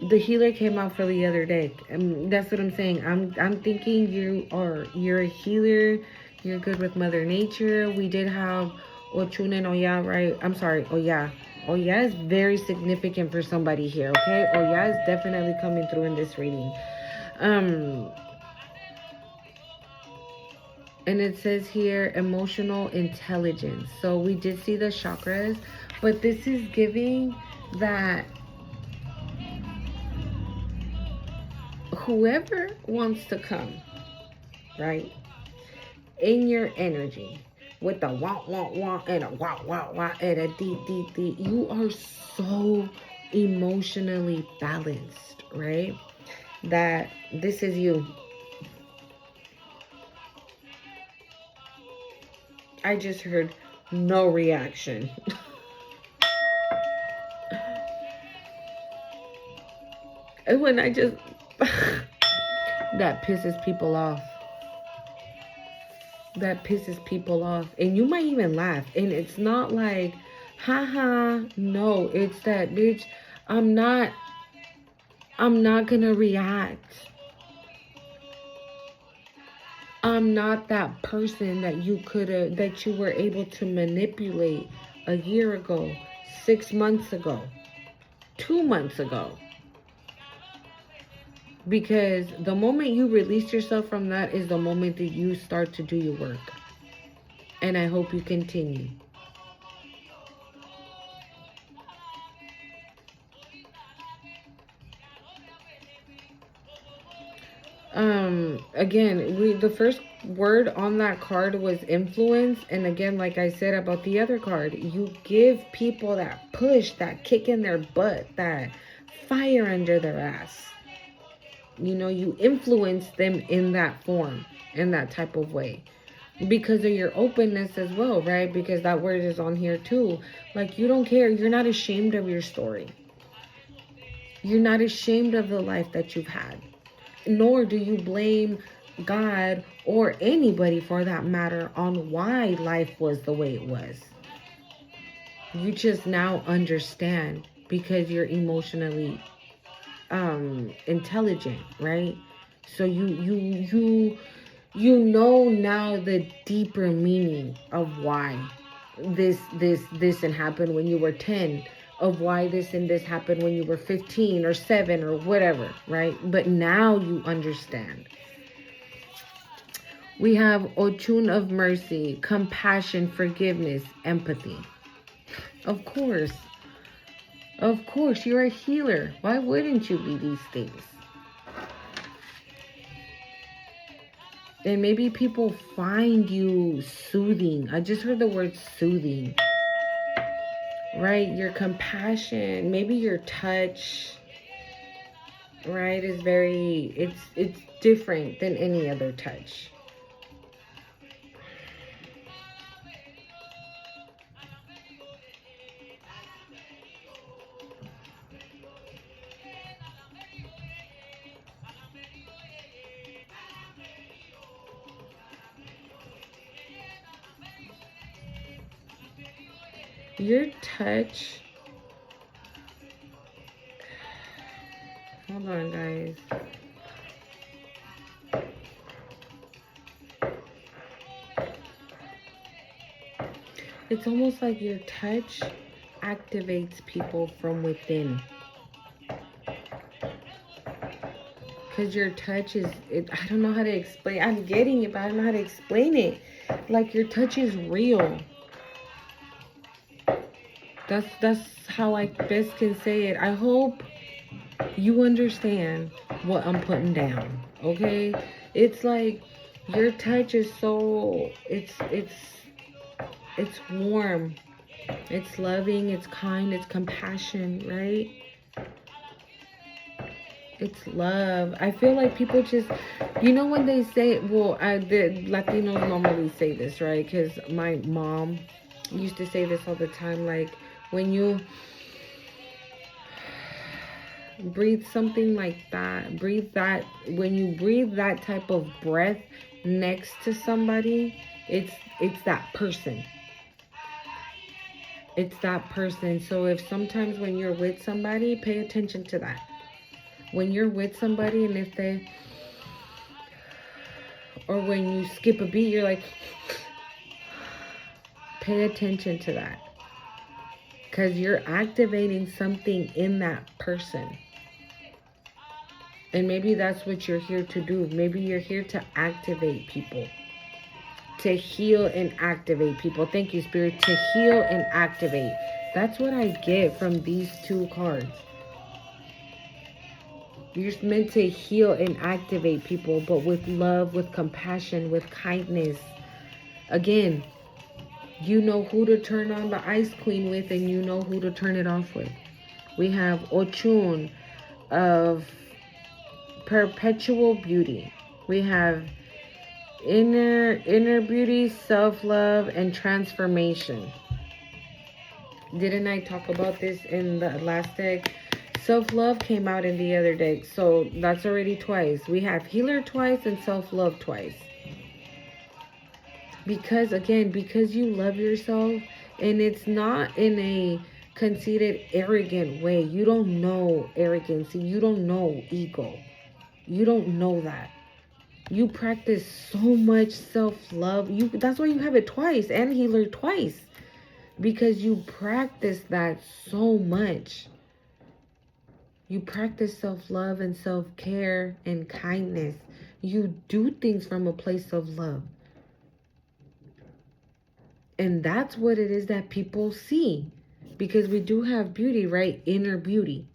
The healer came out for the other deck, and that's what I'm saying. I'm thinking you're a healer. You're good with Mother Nature. We did have Ochun and Oya, right? I'm sorry, Oya. Oya is very significant for somebody here, okay? Oya is definitely coming through in this reading. And it says here emotional intelligence. So we did see the chakras, but this is giving that whoever wants to come, right, in your energy with the wah and a wah and a dee, you are so emotionally balanced, right? That this is you. I just heard no reaction. And when I just that pisses people off. That pisses people off. And you might even laugh. And it's not like, haha, no, it's that, bitch, I'm not gonna react. I'm not that person that you were able to manipulate a year ago, 6 months ago, 2 months ago. Because the moment you release yourself from that is the moment that you start to do your work. And I hope you continue. Again, the first word on that card was influence. And again, like I said about the other card, you give people that push, that kick in their butt, that fire under their ass. You know, you influence them in that form, in that type of way. Because of your openness as well, right? Because that word is on here too. Like, you don't care. You're not ashamed of your story. You're not ashamed of the life that you've had. Nor do you blame God or anybody for that matter on why life was the way it was. You just now understand because you're emotionally intelligent, right? So you You know now the deeper meaning of why this and happened when you were 10, of why this and this happened when you were 15 or 7 or whatever, right? But now you understand. We have Ochun of mercy, compassion, forgiveness, empathy. Of course. Of course, you're a healer. Why wouldn't you be these things? And maybe people find you soothing. I just heard the word soothing. Right? Your compassion, maybe your touch, right, is very, it's different than any other touch. Your touch, hold on guys. It's almost like your touch activates people from within. Because your touch is, I don't know how to explain. I'm getting it, but I don't know how to explain it. Like your touch is real. That's how I best can say it. I hope you understand what I'm putting down. Okay? It's like your touch is so, it's warm. It's loving, it's kind, it's compassion, right? It's love. I feel like people just, you know, when they say, well, the Latinos normally say this, right? Because my mom used to say this all the time, like, when you breathe something like that, breathe that, when you breathe that type of breath next to somebody, it's that person. It's that person. So if sometimes when you're with somebody, pay attention to that. When you're with somebody and if they, or when you skip a beat, you're like, pay attention to that. Because you're activating something in that person. And maybe that's what you're here to do. Maybe you're here to activate people. To heal and activate people. Thank you, Spirit. To heal and activate. That's what I get from these two cards. You're meant to heal and activate people, but with love, with compassion, with kindness. Again, you know who to turn on the Ice Queen with, and you know who to turn it off with. We have Ochun of perpetual beauty. We have inner beauty, self-love, and transformation. Didn't I talk about this in the last deck? Self-love came out in the other deck, so that's already twice. We have healer twice and self-love twice. Because, again, because you love yourself, and it's not in a conceited, arrogant way. You don't know arrogancy. You don't know ego. You don't know that. You practice so much self-love. That's why you have it twice and healer twice. Because you practice that so much. You practice self-love and self-care and kindness. You do things from a place of love. And that's what it is that people see. Because we do have beauty, right? Inner beauty.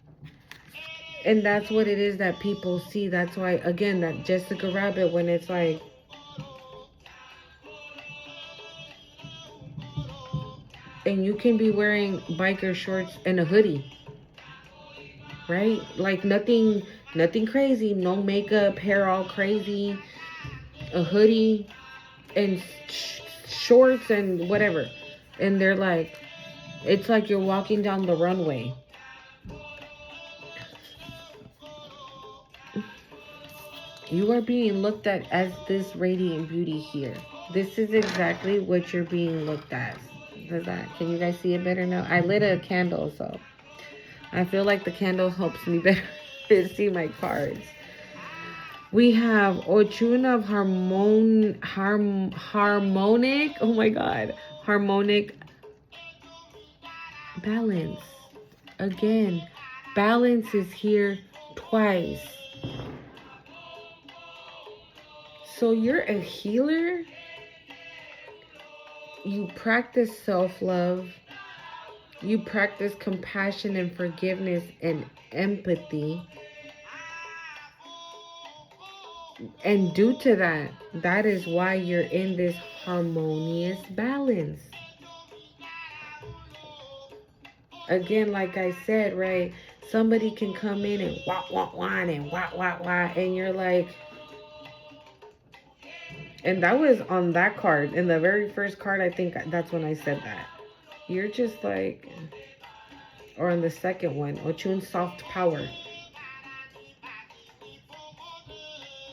And that's what it is that people see. That's why, again, that Jessica Rabbit, when it's like, and you can be wearing biker shorts and a hoodie, right? Like nothing crazy, no makeup, hair all crazy, a hoodie and shorts and whatever. And they're like, it's like you're walking down the runway. You are being looked at as this radiant beauty here. This is exactly what you're being looked at. Can you guys see it better now? I lit a candle, so I feel like the candle helps me better see my cards. We have Ochun of harmonic. Oh my God. Harmonic balance. Again, balance is here twice. So you're a healer. You practice self-love. You practice compassion and forgiveness and empathy. And due to that, that is why you're in this harmonious balance. Again, like I said, right? Somebody can come in and wah, and wah, and you're like, and that was on that card. In the very first card, I think that's when I said that. You're just like, or on the second one, Ochun soft power.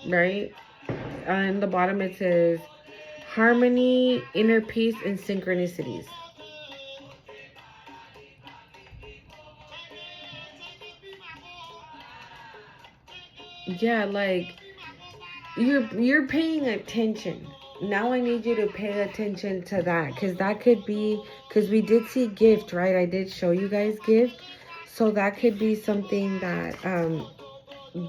Right? On the bottom it says, harmony, inner peace, and synchronicities. Yeah, like, you're paying attention. Now I need you to pay attention to that, because that could be, because we did see gift, right? I did show you guys gift. So that could be something that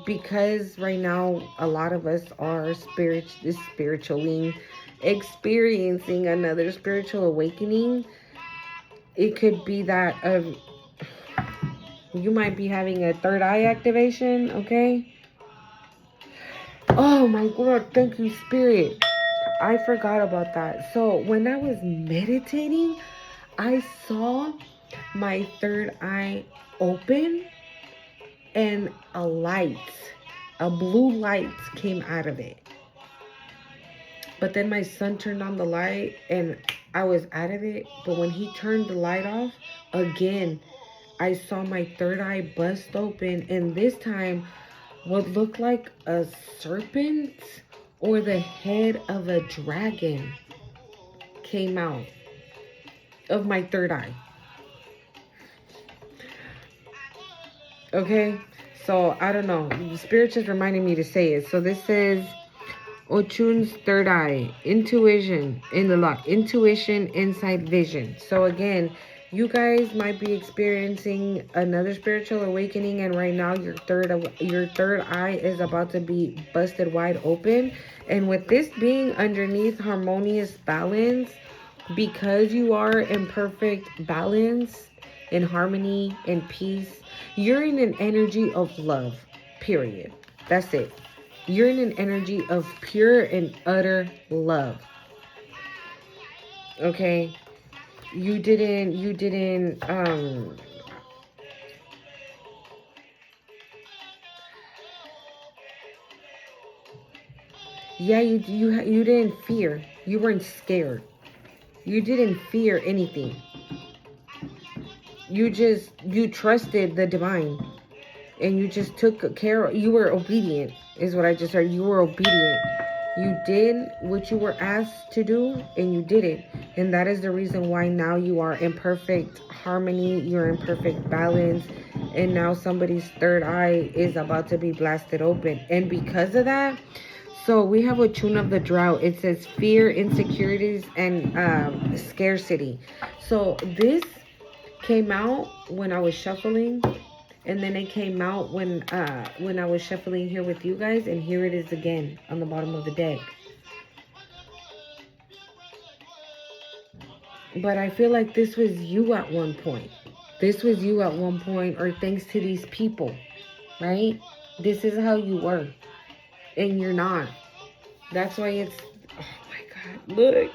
because right now a lot of us are spiritually experiencing another spiritual awakening. It could be that you might be having a third eye activation. Okay. Oh my God, thank you, Spirit. I forgot about that. So when I was meditating, I saw my third eye open and a blue light came out of it. But then my son turned on the light and I was out of it. But when he turned the light off, again, I saw my third eye bust open. And this time, what looked like a serpent or the head of a dragon came out of my third eye. Okay, so I don't know. The Spirit just reminded me to say it. So this is Ochun's third eye, intuition in the lock, intuition, insight, vision. So again, you guys might be experiencing another spiritual awakening, and right now your third eye is about to be busted wide open. And with this being underneath harmonious balance, because you are in perfect balance, in harmony, in peace, you're in an energy of love, period. That's it. You're in an energy of pure and utter love. Okay? You didn't yeah, you didn't fear. You weren't scared. You didn't fear anything. You trusted the divine. And you just took care. You were obedient, is what I just heard. You were obedient. You did what you were asked to do, and you did it. And that is the reason why now you are in perfect harmony. You're in perfect balance. And now somebody's third eye is about to be blasted open. And because of that, so we have a tune of the drought. It says fear, insecurities, and scarcity. So this came out when I was shuffling. And then it came out when I was shuffling here with you guys. And here it is again on the bottom of the deck. But I feel like this was you at one point. This was you at one point, or thanks to these people, right? This is how you were. And you're not. That's why it's, oh my God, look.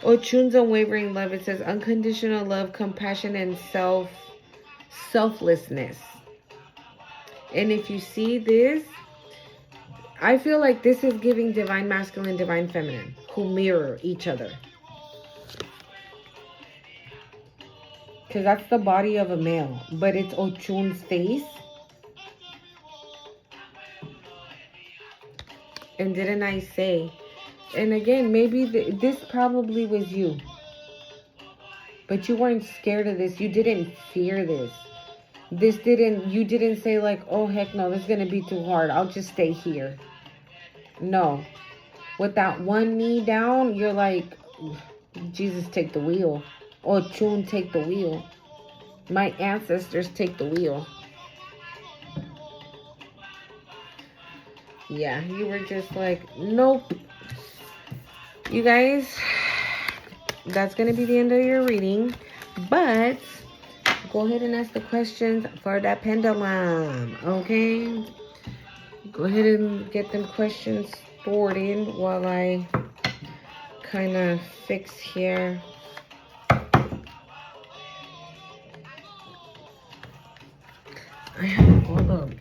Ochun's unwavering love. It says unconditional love, compassion, and selflessness. And if you see this, I feel like this is giving divine masculine, divine feminine, who mirror each other. Because that's the body of a male, but it's Ochun's face. And didn't I say? And again, maybe this probably was you. But you weren't scared of this. You didn't fear this. You didn't say like, oh, heck no, this is going to be too hard. I'll just stay here. No. With that one knee down, you're like, Jesus, take the wheel. Or Chun, take the wheel. My ancestors take the wheel. Yeah, you were just like, nope. You guys, that's going to be the end of your reading. But go ahead and ask the questions for that pendulum, okay? Go ahead and get them questions stored in while I kind of fix here.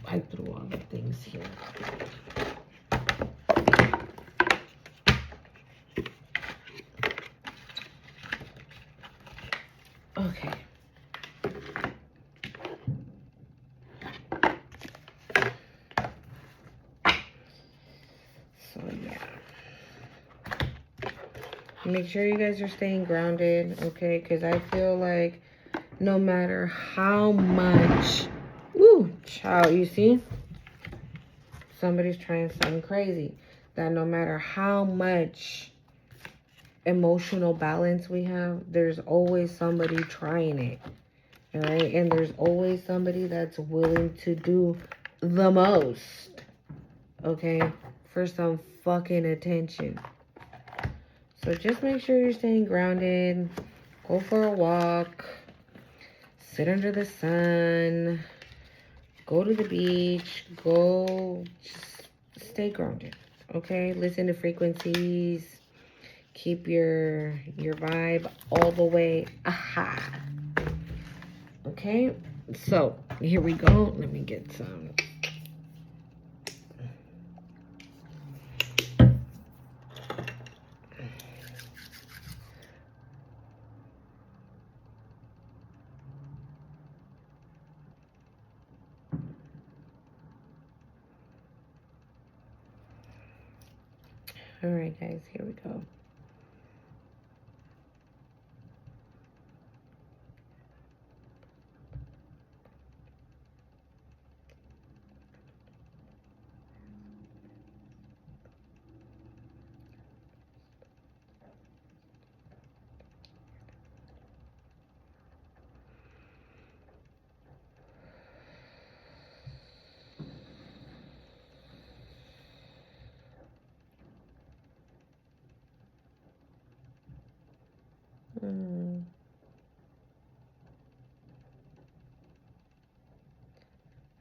I threw all the things here. Okay. So, yeah. Make sure you guys are staying grounded, okay? Because I feel like no matter how much... Ooh, child, you see? Somebody's trying something crazy. That no matter how much emotional balance we have, there's always somebody trying it. All right? And there's always somebody that's willing to do the most. Okay? For some fucking attention. So just make sure you're staying grounded. Go for a walk. Sit under the sun. Go to the beach. Go. Just stay grounded. Okay? Listen to frequencies. Keep your vibe all the way. Aha. Okay? So, here we go. Let me get some. All right, guys, here we go.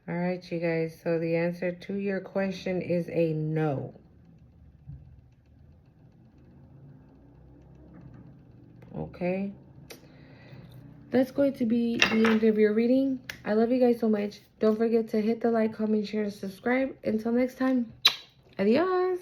All right, you guys. So the answer to your question is a no. Okay? That's going to be the end of your reading. I love you guys so much. Don't forget to hit the like, comment, share, and subscribe. Until next time, adios.